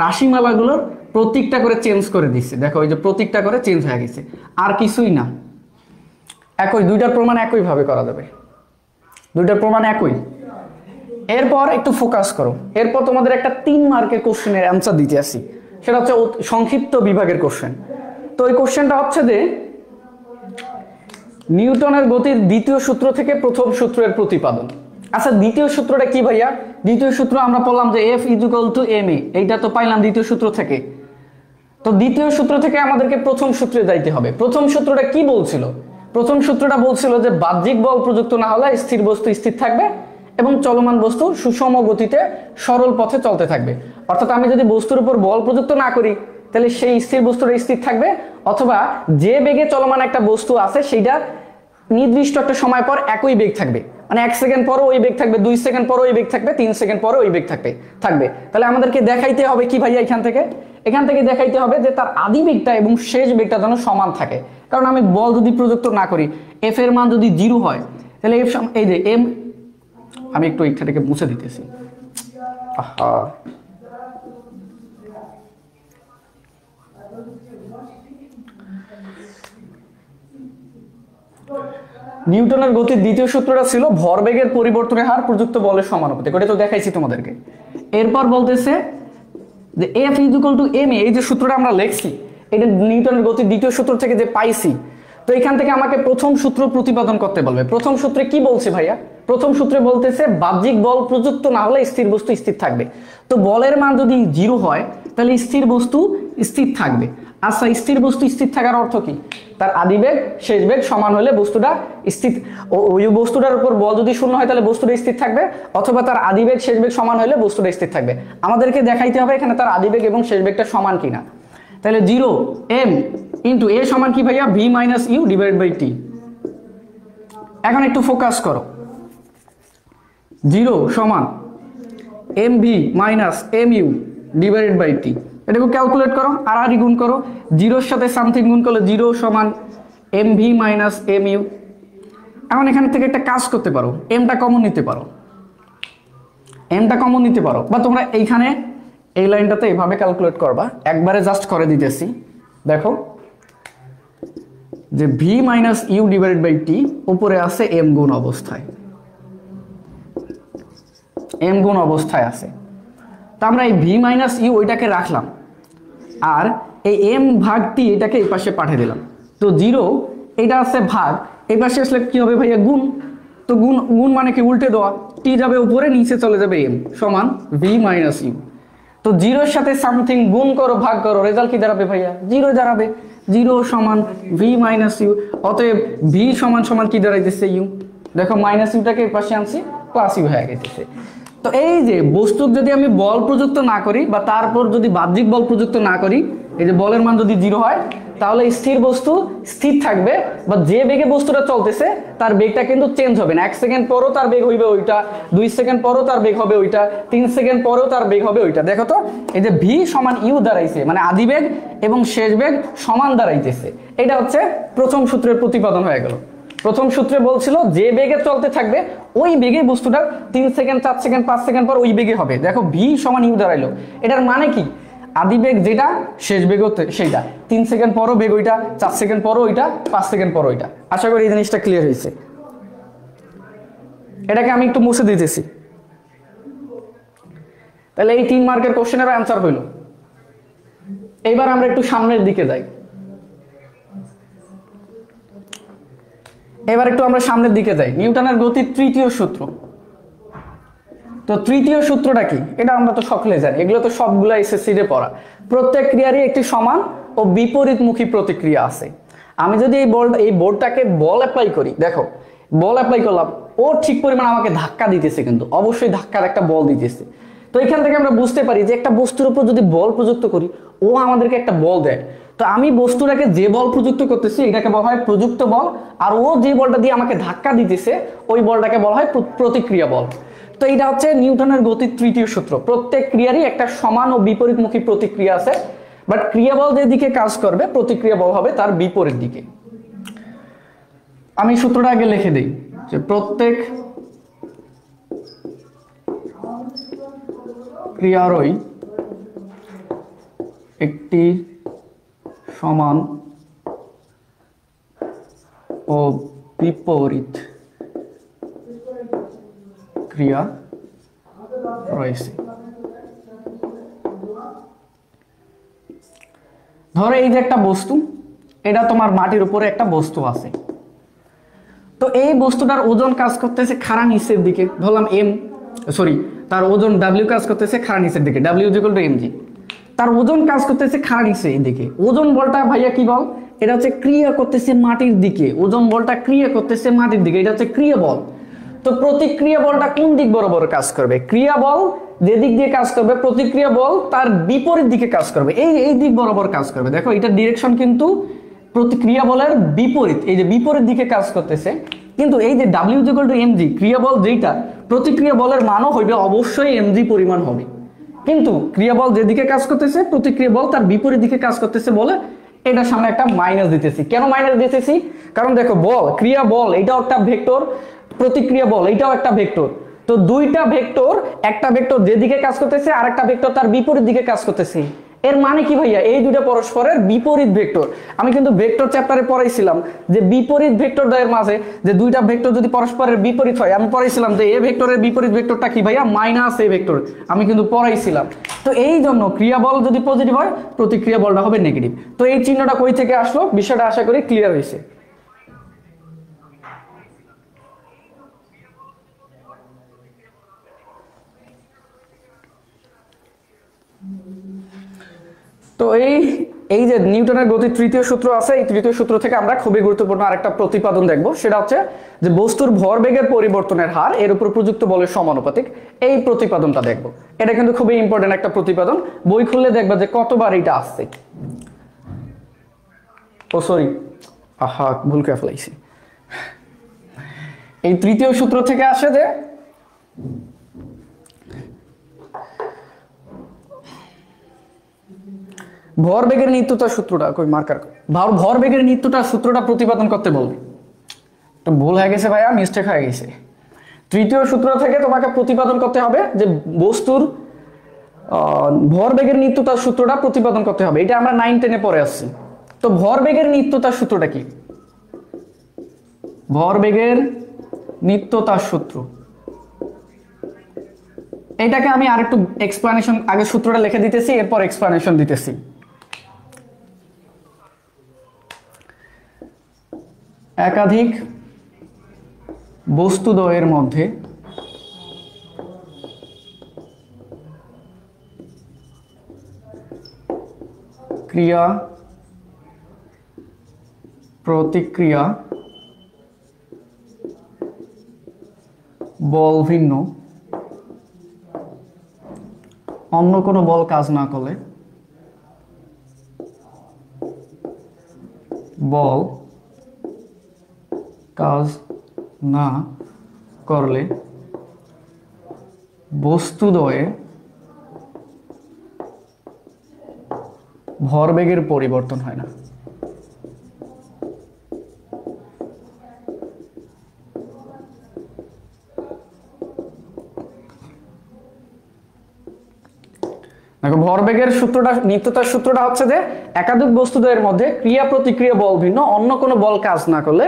রাশিমালাগুলোর প্রতীকটা করে চেঞ্জ করে দিচ্ছে, দেখো এই যে প্রতীকটা করে চেঞ্জ হয়ে গেছে, আর কিছুই না। একই, দুইটার প্রমাণ একই ভাবে করা যাবে, দুইটার প্রমাণ একই। এরপর একটু ফোকাস করো, এরপর তোমাদের একটা 3 মার্কের কোশ্চেনের অ্যান্সার দিতে আসি, সেটা হচ্ছে সংক্ষিপ্ত বিভাগের কোশ্চেন। তো এই কোশ্চেনটা হচ্ছে যে নিউটনের গতির দ্বিতীয় সূত্র থেকে প্রথম সূত্রের প্রতিপাদন। আচ্ছা দ্বিতীয় সূত্রটা কি ভাইয়া? দ্বিতীয় সূত্র আমরা বললাম যে F is equal to M A, এইটা তো পাইলাম দ্বিতীয় সূত্র থেকে। তো দ্বিতীয় সূত্র থেকে আমাদেরকে প্রথম সূত্রে যাইতে হবে। প্রথম সূত্রটা কি বলছিল? প্রথম সূত্রটা বলছিল যে বাহ্যিক বল প্রযুক্ত না হলে স্থির বস্তু স্থির থাকবে এবং চলমান বস্তু সুষম গতিতে সরল পথে চলতে থাকবে। অর্থাৎ আমি যদি বস্তুর উপর বল প্রযুক্ত না করি তাহলে সেই স্থির বস্তুটা স্থির থাকবে, অথবা যে বেগে চলমান একটা বস্তু আছে সেইটা নির্দিষ্ট একটা সময় পর একই বেগ থাকবে, মানে 1 সেকেন্ড পরও ওই বেগ থাকবে, 2 সেকেন্ড পরও ওই বেগ থাকবে, 3 সেকেন্ড পরও ওই বেগ থাকবে। তাহলে আমাদেরকে দেখাইতে হবে কি ভাইয়া, এখান থেকে দেখাইতে হবে যে তার আদি বেগটা এবং শেষ বেগটা যেন সমান থাকে। কারণ আমি বল যদি প্রযুক্ত না করি, এফ এর মান যদি 0 হয় তাহলে এফ এই যে এম, আমি একটু এইটাকে মুছে দিতেছি। নিউটনের গতির দ্বিতীয় সূত্রটা ছিল ভরবেগের পরিবর্তনের হার প্রযুক্ত বলের সমানুপাতিক, ওটা তো দেখাইছি তোমাদেরকে। এরপর বলতেছে যে F is equal to M A, এই যে সূত্রটা আমরা লিখছি এটা নিউটনের গতির দ্বিতীয় সূত্র থেকে যে পাইছি। তো এখান থেকে আমাকে প্রথম সূত্র প্রতিপাদন করতে বলবে। প্রথম সূত্রে কি বলছে ভাইয়া? প্রথম সূত্রে বলতেছে বাহ্যিক বল প্রযুক্ত না হলে স্থির বস্তু স্থির থাকবে। তো বলের মান যদি 0 হয় তাহলে স্থির বস্তু স্থির থাকবে। আচ্ছা স্থির বস্তু স্থির থাকার অর্থ কি? তার আদি বেগ শেষ বেগ সমান হলে বস্তুটা স্থির, ওই বস্তুটার উপর বল যদি 0 হয় তাহলে বস্তুটা স্থির থাকবে, অথবা তার আদি বেগ শেষ বেগ সমান হলে বস্তুটা স্থির থাকবে। আমাদেরকে দেখাইতে হবে এখানে তার আদি বেগ এবং শেষ বেগটা সমান কিনা। তাহলে 0 m ইন্টু এ সমান কি ভাইয়া? V minus U divide by T. এখন একটু ফোকাস করো, 0 সমান M V minus M U divided by T. এটাকে ক্যালকুলেট করো, আর গুণ করো, 0-র সাথে সামথিং গুণ করলে 0 সমান M V minus M U. এখন এখান থেকে একটা কাজ করতে পারো, এমটা কমন নিতে পারো, বা তোমরা এইখানে এই লাইনটাতে এভাবে ক্যালকুলেট করবা। একবারে জাস্ট করে দিতেছি, দেখো যে V minus U divided by T, উপরে আছে এম গুণ অবস্থায় আছে। তা আমরা এই ভি মাইনাস ইউ ওইটাকে রাখলাম, আর এই এম ভাগ টি এটাকে এই পাশে পাঠিয়ে দিলাম। তো 0 এটা আছে ভাগ, এই পাশে আসলে কি হবে ভাইয়া? গুণ। তো গুণ মানে কি? উল্টে দেওয়া, টি যাবে উপরে, নিচে চলে যাবে এম সমান ভি মাইনাস ইউ। তো 0-র সাথে সামথিং গুণ করো, ভাগ করো, রেজাল্ট কি দাঁড়াবে ভাইয়া? 0 দাঁড়াবে। 0 সমান ভি মাইনাস ইউ, অতএব ভি সমান কি দাঁড়াইতেছে? ইউ। দেখো মাইনাস ইউটাকে এই পাশে আনছি, প্লাস ইউ হয়ে গেছে। তো এই যে বস্তু যদি আমি বল প্রযুক্ত না করি বা তারপর যদি বাহ্যিক বল প্রযুক্ত না করি, এই যে বলের মান যদি 0 হয় তাহলে স্থির বস্তু স্থির থাকবে, বা যে বেগে বস্তুটা চলতেছে তার বেগটা কিন্তু চেঞ্জ হবে না। 1 সেকেন্ড পরও তার বেগ হইবে ওইটা, 2 সেকেন্ড পরও তার বেগ হবে ওইটা, 3 সেকেন্ড পরেও তার বেগ হবে ওইটা। দেখো তো এই যে ভি সমান ইউ দাঁড়াইছে, মানে আদি বেগ এবং শেষ বেগ সমান দাঁড়াইতেছে। এটা হচ্ছে প্রথম সূত্রের প্রতিপাদন হয়ে গেল। প্রথম সূত্রে বলছিল যে বেগে চলতে থাকবে ওই বেগে বস্তুটা 3 সেকেন্ড 4 সেকেন্ড 5 সেকেন্ড পর ওই বেগে হবে। দেখো ভি সমান ইউ দাঁড়াইলো, এটার মানে কি আদি বেগ যেটা শেষ বেগ সেইটা, 3 সেকেন্ড পরও বেগ ওইটা, 4 সেকেন্ড পরও ওইটা, 5 সেকেন্ড পরও ওইটা। আশা করি এই জিনিসটা ক্লিয়ার হয়েছে। এটাকে আমি একটু মুছে দিতেছি, তাহলে এই 3 মার্কের কোশ্চেনের অ্যান্সার হইল। এইবার আমরা একটু সামনের দিকে যাই, এবার একটু আমরা সামনের দিকে যাই। নিউটনের গতির তৃতীয় সূত্র। তো তৃতীয় সূত্রটা কি এটা আমরা তো সকলে জানি, এগুলো তো সবগুলো এসএসসি তে পড়া। প্রত্যেক ক্রিয়ারই একটি সমান ও বিপরীতমুখী প্রতিক্রিয়া আছে। আমি যদি এই বোর্ডটাকে বল অ্যাপ্লাই করি, দেখো বল অ্যাপ্লাই করলাম, ও ঠিক পরিমাণ আমাকে ধাক্কা দিতেছে, কিন্তু অবশ্যই ধাক্কার একটা বল দিতেছে। তো এখান থেকে আমরা বুঝতে পারি যে একটা বস্তুর উপর যদি বল প্রযুক্ত করি, ও আমাদেরকে একটা বল দেয়। তো আমি বস্তুটাকে যে বল প্রযুক্ত করতেছি এটাকে বলা হয় প্রযুক্ত বল, আর ও যে বলটা দিয়ে আমাকে ধাক্কা দিতেছে ওই বলটাকে বলা হয় প্রতিক্রিয়া বল। তো এটা হচ্ছে নিউটনের গতির তৃতীয় সূত্র। প্রত্যেক ক্রিয়ারই একটা সমান ও বিপরীতমুখী প্রতিক্রিয়া আছে, বাট ক্রিয়া বল যে দিকে কাজ করবে প্রতিক্রিয়া বল হবে তার বিপরীত দিকে। আমি সূত্রটা আগে লিখে দিই যে প্রত্যেক ক্রিয়ারই একটি সমান ও বিপরীত ক্রিয়া রয়েছে। ধরো এই যে একটা বস্তু, এটা তোমার মাটির উপরে একটা বস্তু আছে। তো এই বস্তুটার ওজন কাজ করতেছে খাড়া নিচের দিকে, ধরলাম তার ওজন ডাব্লিউ কাজ করতেছে খাড়া নিচের দিকে, ডাব্লিউ ইকুয়াল টু এমজি। তার ওজন কাজ করতেছে খাড়া নিচের দিকে। ওজন বলটা ভাইয়া কি বল, এটা হচ্ছে ক্রিয়া করতেছে মাটির দিকে, ওজন বলটা ক্রিয়া করতেছে মাটির দিকে, এটা হচ্ছে ক্রিয়া বল। তো প্রতিক্রিয়া বলটা কোন দিক বরাবর কাজ করবে, ক্রিয়া বল যে দিক দিয়ে কাজ করবে প্রতিক্রিয়া বল তার বিপরীত দিকে কাজ করবে, এই দিক বরাবর কাজ করবে। দেখো এটার ডিরেকশন কিন্তু প্রতিক্রিয়া বলের বিপরীত, এই যে বিপরীত দিকে কাজ করতেছে। কিন্তু এই যে ডাব্লিউ ইকুয়াল টু এমজি, ক্রিয়া বল যেটা প্রতিক্রিয়া বলের মানও হইবে অবশ্যই এমজি পরিমাণ হবে। কিন্তু ক্রিয়া বল যেদিকে কাজ করতেছে প্রতিক্রিয়া বল তার বিপরীত দিকে কাজ করতেছে বলে এটার সামনে একটা মাইনাস দিতেছি। কেন মাইনাস দিতেছি, কারণ দেখো বল ক্রিয়া বল এটাও একটা ভেক্টর, প্রতিক্রিয়া বল এটাও একটা ভেক্টর। তো দুইটা ভেক্টর, একটা ভেক্টর যেদিকে কাজ করতেছে আর একটা ভেক্টর তার বিপরীত দিকে কাজ করতেছে। এর মানে কি ভাইয়া, এই দুটো পরস্পরের বিপরীত ভেক্টর। আমি কিন্তু ভেক্টর চ্যাপ্টারে পড়াইছিলাম যে বিপরীত ভেক্টর দ্বয়ের মাঝে যে দুইটা ভেক্টর যদি পরস্পরের বিপরীত হয়, আমি পড়াইছিলাম যে এ ভেক্টরের বিপরীত ভেক্টরটা কি ভাইয়া, মাইনাস এ ভেক্টর, আমি কিন্তু পড়াইছিলাম। তো এই জন্য ক্রিয়া বল যদি পজিটিভ হয় প্রতিক্রিয়া বলটা হবে নেগেটিভ। তো এই চিহ্নটা কই থেকে আসলো, বিষয়টা আশা করি ক্লিয়ার হয়েছে। তো এই যে নিউটনের গতির তৃতীয় সূত্র আছে, এই তৃতীয় সূত্র থেকে আমরা খুবই গুরুত্বপূর্ণ আরেকটা প্রতিপাদন দেখব, সেটা হচ্ছে যে বস্তুর ভরবেগের পরিবর্তনের হার এর উপর প্রযুক্ত বলের সমানুপাতিক। এই প্রতিপাদনটা দেখব, এটা কিন্তু খুবই ইম্পর্টেন্ট একটা প্রতিপাদন, বই খুললে দেখবা যে কতবার এটা আসছে। ভুল করে ফেলাইছি। এই তৃতীয় সূত্র থেকে আসে যে ভরবেগের নিত্যতার সূত্রটা ভরবেগের নিত্যতার সূত্রটা প্রতিপাদন করতে বলবে। তো ভুল হয়ে গেছে ভাইয়া, মিস্টেক হয়ে গেছে। তৃতীয় সূত্র থেকে তোমাকে প্রতিপাদন করতে হবে যে বস্তুর ভরবেগের নিত্যতার সূত্রটা প্রতিপাদন করতে হবে। এটা আমরা 9 10-এ পড়ে আসছি। তো ভরবেগের নিত্যতার সূত্রটা কি, ভরবেগের নিত্যতার সূত্র, এটাকে আমি আরেকটু এক্সপ্লানেশন, আগে সূত্রটা লিখে দিতেছি এরপর এক্সপ্লানেশন দিতেছি। একাধিক বস্তুদ্বয়ের মধ্যে ক্রিয়া প্রতিক্রিয়া বল ভিন্ন, অন্য কোনো বল কাজ না করলে বল কাজ না করলে বস্তুদ্বয়ে ভরবেগের পরিবর্তন হয় না। ভরবেগের সূত্রটা, নিত্যতার সূত্রটা হচ্ছে যে একাধিক বস্তুদ্বয়ের মধ্যে ক্রিয়া প্রতিক্রিয়া বল ভিন্ন, অন্য কোনো বল কাজ না করলে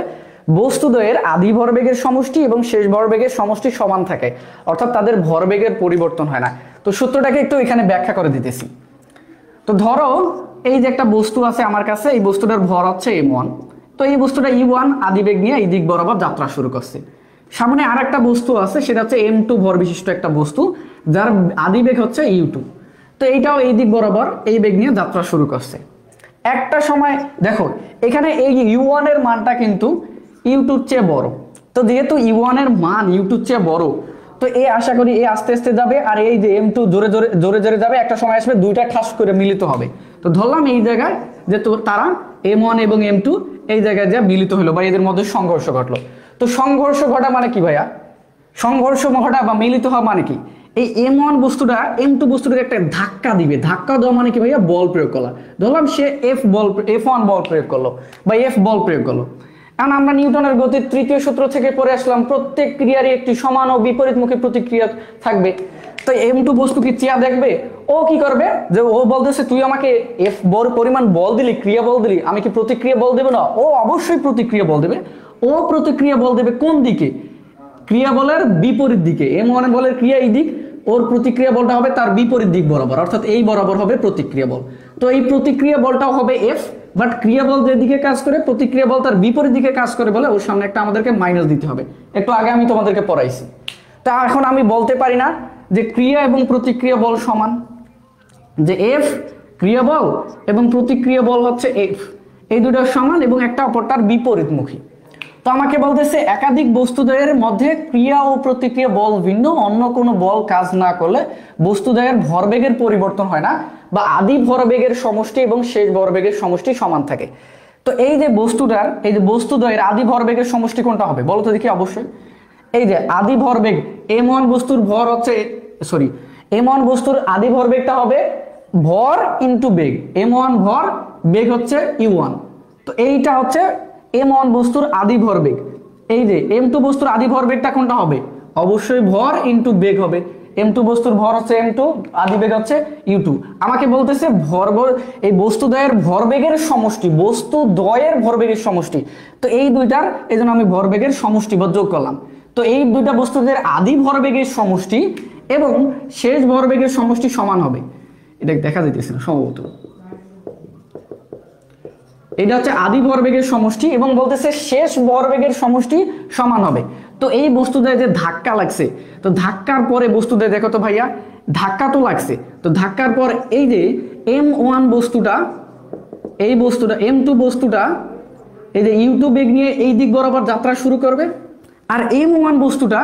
বস্তুদ্বয়ের আদি ভরবেগের সমষ্টি এবং শেষ ভরবেগের সমষ্টি সমান থাকে, অর্থাৎ তাদের ভরবেগের পরিবর্তন হয় না। তো সূত্রটাকে একটু এখানে ব্যাখ্যা করে দিতেছি। তো ধরো এই যে একটা বস্তু আছে আমার কাছে, এই বস্তুটার ভর হচ্ছে m1। তো এই বস্তুটা e1 আদিবেগ নিয়ে এই দিক বরাবর যাত্রা শুরু করছে। সামনে আর একটা বস্তু আছে, সেটা হচ্ছে m2 ভর বিশিষ্ট একটা বস্তু, যার আদিবেগ হচ্ছে u2। তো এইটাও এই দিক বরাবর এই বেগ নিয়ে যাত্রা শুরু করছে। একটা সময় দেখো এখানে এই u1 এর মানটা কিন্তু u2 এর চেয়ে বড়। তো যেহেতু u1 এর মান u2 এর চেয়ে বড়, তো এই আশা করি এই আস্তে আস্তে যাবে, আর এই যে m2 জোরে জোরে জোরে জোরে যাবে, একটা সময় আসবে দুইটা ঠাস করে মিলিত হবে। তো ধরলাম এই জায়গায় যে তারা m1 এবং m2 এই জায়গায় যা মিলিত হলো বা এদের মধ্যে সংঘর্ষ ঘটলো। তো সংঘর্ষ ঘটা মানে কি ভাইয়া? সংঘর্ষ ঘটা বা মিলিত হওয়া মানে কি? এই m1 বস্তুটা m2 বস্তুটাকে একটা ধাক্কা দিবে। ধাক্কা দেওয়া মানে কি ভাইয়া? বল প্রয়োগ করা। ধরলাম সে f1 বল প্রয়োগ করলো বা f বল প্রয়োগ করলো। এখন আমরা নিউটনের গতির তৃতীয় সূত্র থেকে পড়ে আসলাম, প্রত্যেক ক্রিয়ারই একটি সমান ও বিপরীতমুখী প্রতিক্রিয়া থাকবে। তো m2 বস্তু কি চেয়া দেখবে? ও কি করবে, যে ও বলতেছে তুই আমাকে f বল পরিমাণ বল দিলি, ক্রিয়া বল দিলি, আমি কি প্রতিক্রিয়া বল দেব না? ও অবশ্যই প্রতিক্রিয়া বল দেবে। ও প্রতিক্রিয়া বল দেবে কোন দিকে? ক্রিয়া বলের বিপরীত দিকে। m1 বলের ক্রিয়া এই দিক, ওর প্রতিক্রিয়া বলটা হবে তার বিপরীত দিক বরাবর, অর্থাৎ এই বরাবর হবে প্রতিক্রিয়া বল। তো এই প্রতিক্রিয়া বলটাও হবে f, বাট ক্রিয়া বল যেদিকে কাজ করে প্রতিক্রিয়া বল তার বিপরীত দিকে কাজ করে বলে ওর সামনে একটা আমাদেরকে মাইনাস দিতে হবে। একটু আগে আমি তোমাদেরকে পড়াইছি। তা এখন আমি বলতে পারি না যে ক্রিয়া এবং প্রতিক্রিয়া বল সমান, যে f ক্রিয়া বল এবং প্রতিক্রিয়া বল হচ্ছে f, এই দুটো সমান এবং একটা অপরটার বিপরীতমুখী। তো আমাকে বলতেছে একাধিক বস্তুদ্বয়ের মধ্যে ক্রিয়া ও প্রতিক্রিয়া বল ভিন্ন, অন্য কোনো বল কাজ না করলে বস্তুদ্বয়ের ভরবেগের পরিবর্তন হয় না বা আদি ভরবেগের সমষ্টি এবং শেষ ভরবেগের সমষ্টি সমান থাকে। তো এই যে বস্তুটার, এই যে বস্তুদ্বয়ের আদি ভরবেগের সমষ্টি কোনটা হবে বলো তো দেখি? অবশ্যই এই যে আদি ভরবেগ m1 বস্তুর ভর হচ্ছে, সরি, m1 বস্তুর আদি ভরবেগটা হবে ভর ইনটু বেগ। m1 ভর, বেগ হচ্ছে u1। তো এইটা হচ্ছে m1 বস্তুর আদি ভরবেগ। এই যে m2 বস্তুর আদি ভরবেগটা কোনটা হবে? অবশ্যই ভর ইনটু বেগ হবে। m2 বস্তুর ভর হচ্ছে m2, আদি বেগ হচ্ছে u2। আমাকে বলতেছে এই বস্তুদ্বয়ের ভরবেগের সমষ্টি, বস্তুদ্বয়ের ভরবেগের সমষ্টি। তো এই দুইটার, এই জন্য আমি ভরবেগের সমষ্টি বা যোগ করলাম। তো এই দুইটা বস্তুদের আদি ভরবেগের সমষ্টি এবং শেষ ভরবেগের সমষ্টি সমান হবে। এটা দেখা যাইতেছে না সম্ভবত। এটা হচ্ছে আদি ভরবেগের সমষ্টি এবং বলতেছে শেষ ভরবেগের সমষ্টি সমান হবে। তো এই বস্তুটায় যে ধাক্কা লাগছে, তো ধাক্কার পরে বস্তুটায় দেখো তো ভাইয়া, ধাক্কা তো লাগছে। তো ধাক্কার পর এই যে m1 বস্তুটা, এই বস্তুটা m2 বস্তুটা এই যে u2 বেগ নিয়ে এই দিক বরাবর যাত্রা শুরু করবে, আর m1 বস্তুটা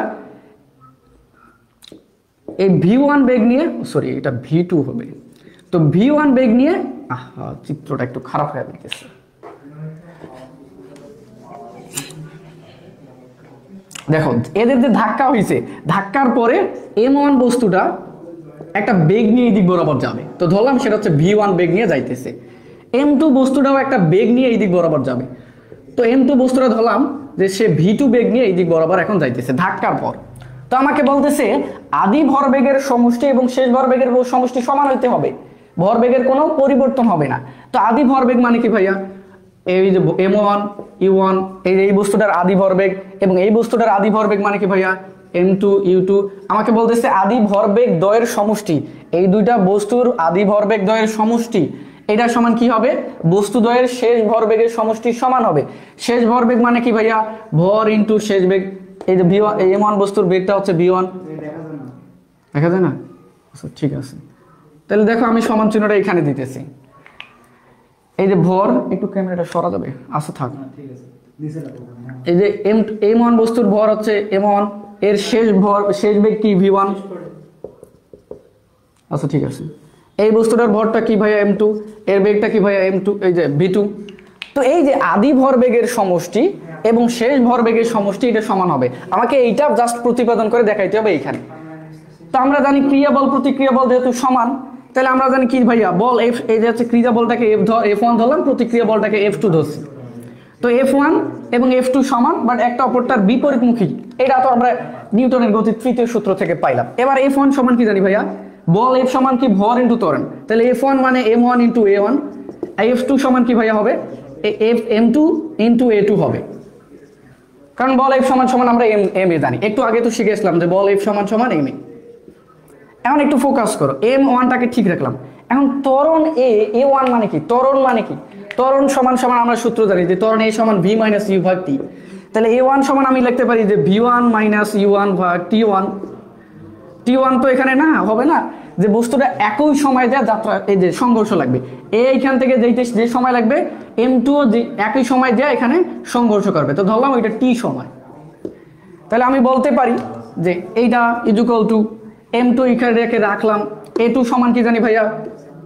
এই v1 বেগ নিয়ে, সরি এটা v2 হবে, তো v1 বেগ নিয়ে, চিত্রটা একটু খারাপ হয়ে যাচ্ছে। দেখো এদের যে ধাক্কা হয়েছে, ধাক্কার পরে m1 বস্তুটা একটা বেগ নিয়ে এই দিক বরাবর যাবে। তো ধরলাম সেটা হচ্ছে v1 বেগ নিয়ে যাইতেছে। m2 বস্তুটাও একটা বেগ নিয়ে এই দিক বরাবর যাবে। তো m2 বস্তুটা ধরলাম যে সে v2 বেগ নিয়ে এই দিক বরাবর এখন যাইতেছে ধাক্কার পর। তো আমাকে বলতেছে আদি ভরবেগের সমষ্টি এবং শেষ ভরবেগের সমষ্টি সমান হইতে হবে, ভরবেগের কোনো পরিবর্তন হবে না। তো আদি ভরবেগ মানে কি ভাইয়া? এই যে m1 u1, এই বস্তুটার আদি ভরবেগ এবং এই বস্তুটার আদি ভরবেগ মানে কি ভাইয়া? m2 u2। আমাকে বলতেছে আদি ভরবেগ দ্বয়ের সমষ্টি, এই দুইটা বস্তুর আদি ভরবেগ দ্বয়ের সমষ্টি, এটা সমান কি হবে? বস্তুদ্বয়ের শেষ ভরবেগের সমষ্টি সমান হবে। শেষ ভরবেগ মানে কি ভাইয়া? ভর ইনটু শেষ বেগ। এই যে v1, m1 বস্তুর বেগটা হচ্ছে v1, দেখা যায় না? আচ্ছা ঠিক আছে, তাহলে দেখো আমি সমান চিহ্নটা এখানে দিতেছি। এই যে ভর, একটু ক্যামেরাটা সরা যাবে? আচ্ছা থাক। এই যে m1 বস্তুর ভর হচ্ছে m1, এর শেষ বেগ কি? v1। আচ্ছা ঠিক আছে। এই বস্তুটার ভরটা কি ভাইয়া? m2, এর বেগটা কি ভাইয়া? m2, এই যে v2। তো এই যে আদি ভরবেগের সমষ্টি এবং শেষ ভরবেগের সমষ্টি এটা সমান হবে। আমাকে এইটা জাস্ট প্রতিপাদন করে দেখাইতে হবে এইখানে। তো আমরা জানি ক্রিয়া বল প্রতিক্রিয়া বল যেহেতু সমান, তাহলে আমরা জানি কি ভাইয়া? বল f, এই যে হচ্ছে ক্রিয়া বলটাকে f1 ধরলাম, প্রতিক্রিয়া বলটাকে f2 ধরছি। তো f1 এবং f2 সমান, বাট একটা অপরটার বিপরীতমুখী। এটা তো আমরা নিউটনের গতির তৃতীয় সূত্র থেকে পাইলাম। এবার f1 সমান কি জানি ভাইয়া? বল এফ সমান কি ভর ইন্টু ত্বরণ, তাহলে F1 মানে m1 ইন্টু a1, F2 সমান কি ভাইয়া হবে m2 ইন্টু a2 হবে, কারণ বল এফ সমান সমান আমরা এম এ জানি, একটু আগে তো শিখেছিলাম যে বল এফ সমান সমান এম এ। এখন একটু ফোকাস করো, m1টাকে ঠিক রাখলাম। এখন ত্বরণ a1 মানে কি, ত্বরণ মানে কি, ত্বরণ সমান সমান আমরা সূত্র জানি যে ত্বরণ a সমান v মাইনাস u ভাগ t, তাহলে a1 সমান আমি লিখতে পারি যে v1 মাইনাস u1 ভাগ t1। t1 তো এখানে না হবে না, যে বস্তুটা একই সময় যা যাত্রা এই যে সংঘর্ষ লাগবে, এইখান থেকে যেতে যে সময় লাগবে m2 যে একই সময় যা এখানে সংঘর্ষ করবে, তো ধরলাম ওইটা t সময়। তাহলে আমি বলতে পারি যে এইটা ইকুয়াল টু m2 এখানে রেখে রাখলাম, a2 সমান কি জানি ভাইয়া,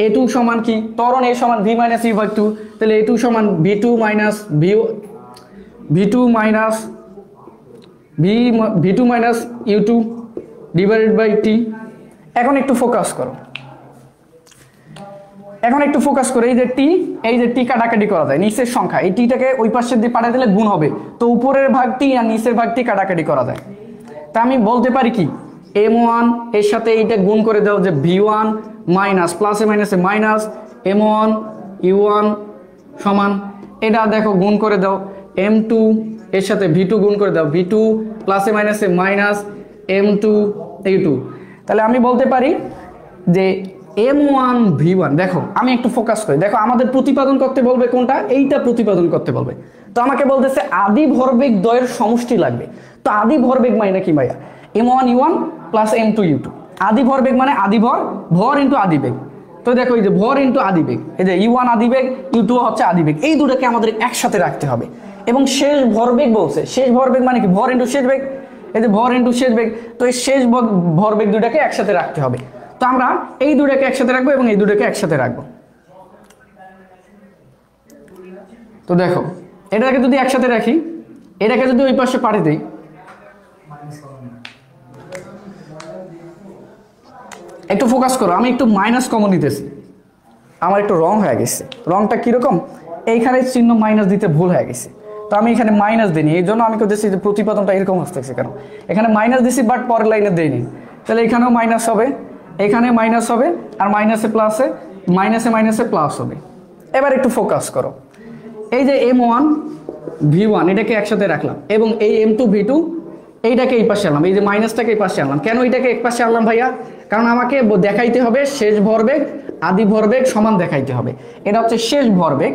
a2 সমান কি ত্বরণ a সমান v মাইনাস u ভাগ 2, তাহলে a2 সমান v2 minus u2 divided by t। এখন একটু ফোকাস করো, এই যে টি কাটাকাটি করা যায়, নিচের সংখ্যা এই টিটাকে ওই পাশের দিয়ে পাঠিয়ে দিলে গুণ হবে, তো উপরের ভাগটি আর নিচের ভাগটি কাটাকাটি করা যায়। তা আমি বলতে পারি কি m1 এর সাথে এইটা গুণ করে দাও যে v1 মাইনাস প্লাসে মাইনাসে মাইনাস m1 u1 সমান, এটা দেখো গুণ করে দাও m2 এর সাথে v2 গুণ করে দাও v2 প্লাসে মাইনাসে মাইনাস m2 u2, তাহলে আমি বলতে পারি যে m1 v1। দেখো আমি একটু ফোকাস করি, দেখো আমাদের প্রতিপাদন করতে বলবে কোনটা, এইটা প্রতিপাদন করতে বলবে, তো আমাকে বলতেছে আদি ভরবেগ দ্বয়ের সমষ্টি লাগবে। তো আদি ভরবেগ মানে কি ভাইয়া, m1 u1 plus m2 u2, আদি ভরবেগ মানে আদি ভর ইন্টু আদিবেগ। তো দেখো এই যে ভর ইন্টু আদিবেগ, এই যে u1 আদিবেগ u2 হচ্ছে আদিবেগ, এই দুটোকে আমাদের একসাথে রাখতে হবে। এবং শেষ ভরবেগ বলছে, শেষ ভরবেগ মানে কি ভর ইন্টু শেষ বেগ, এই যে ভর ইন্টু শেষ বেগ, তো এই শেষ ভরবেগ দুটাকে একসাথে রাখতে হবে। তো আমরা এই দুটাকে একসাথে রাখবো এবং এই দুটাকে একসাথে রাখবো। তো দেখো এটাকে যদি একসাথে রাখি, এটাকে যদি ওই পাশে পাঠিয়ে দিই, একটু ফোকাস করো, আমি একটু মাইনাস কমন নিতেছি, আমার একটু রং হয়ে গেছে, রংটা কিরকম এইখানে চিহ্ন মাইনাস দিতে ভুল হয়ে গেছে, তো আমি এখানে মাইনাস দিইনি, এই জন্য আমি করতেছি যে প্রতিপাদনটা এরকম আসতেছে কেন, এখানে মাইনাস দিছি বাট পরের লাইনে দেইনি, তাহলে এখানেও মাইনাস হবে, এখানে মাইনাস হবে, আর মাইনাসে প্লাসে মাইনাসে প্লাস হবে। এবার একটু ফোকাস করো, এই যে m1 v1 এটাকে একসাথে রাখলাম এবং এই m2 v2 এইটাকে এই পাশে আনলাম, এই যে মাইনাসটাকে এই পাশে আনলাম। কেন এটাকে এক পাশে আনলাম ভাইয়া, কারণ আমাকে দেখাইতে হবে শেষ ভরবেগ আদি ভরবেগ সমান দেখাইতে হবে, এটা হচ্ছে শেষ ভরবেগ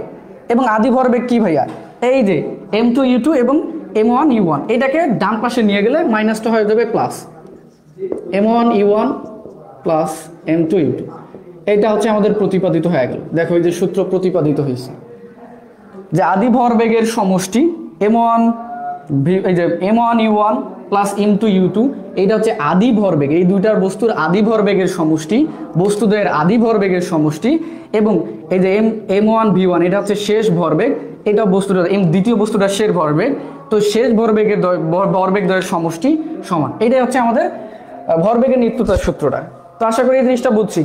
এবং আদি ভরবেগ কি ভাইয়া, এই যে m2 u2 এবং m1 u1, এটাকে ডান পাশে নিয়ে গেলে মাইনাসটা হয়ে যাবে plus m1 u1 plus m2 u2, এটা হচ্ছে আমাদের প্রতিপাদিত হয়ে গেল। দেখো এই যে সূত্র প্রতিপাদিত হয়েছে যে আদি ভরবেগের সমষ্টি m1 এই যে m1 u1 plus m2 u2, এইটা হচ্ছে আদি ভরবেগ, এই দুইটার বস্তুর আদি ভরবেগের সমষ্টি, বস্তুদ্বয়ের আদি ভরবেগের সমষ্টি, এবং এই যে m1 v1 এটা হচ্ছে শেষ ভরবেগ, এটা বস্তুটা দ্বিতীয় বস্তুটা শেষ ভরবেগ, তো শেষ ভরবেগের ভরবেগ দ্বয়ের সমষ্টি সমান, এটাই হচ্ছে আমাদের ভরবেগের নিত্যতার সূত্রটা। তো আশা করি এই জিনিসটা বুঝছি।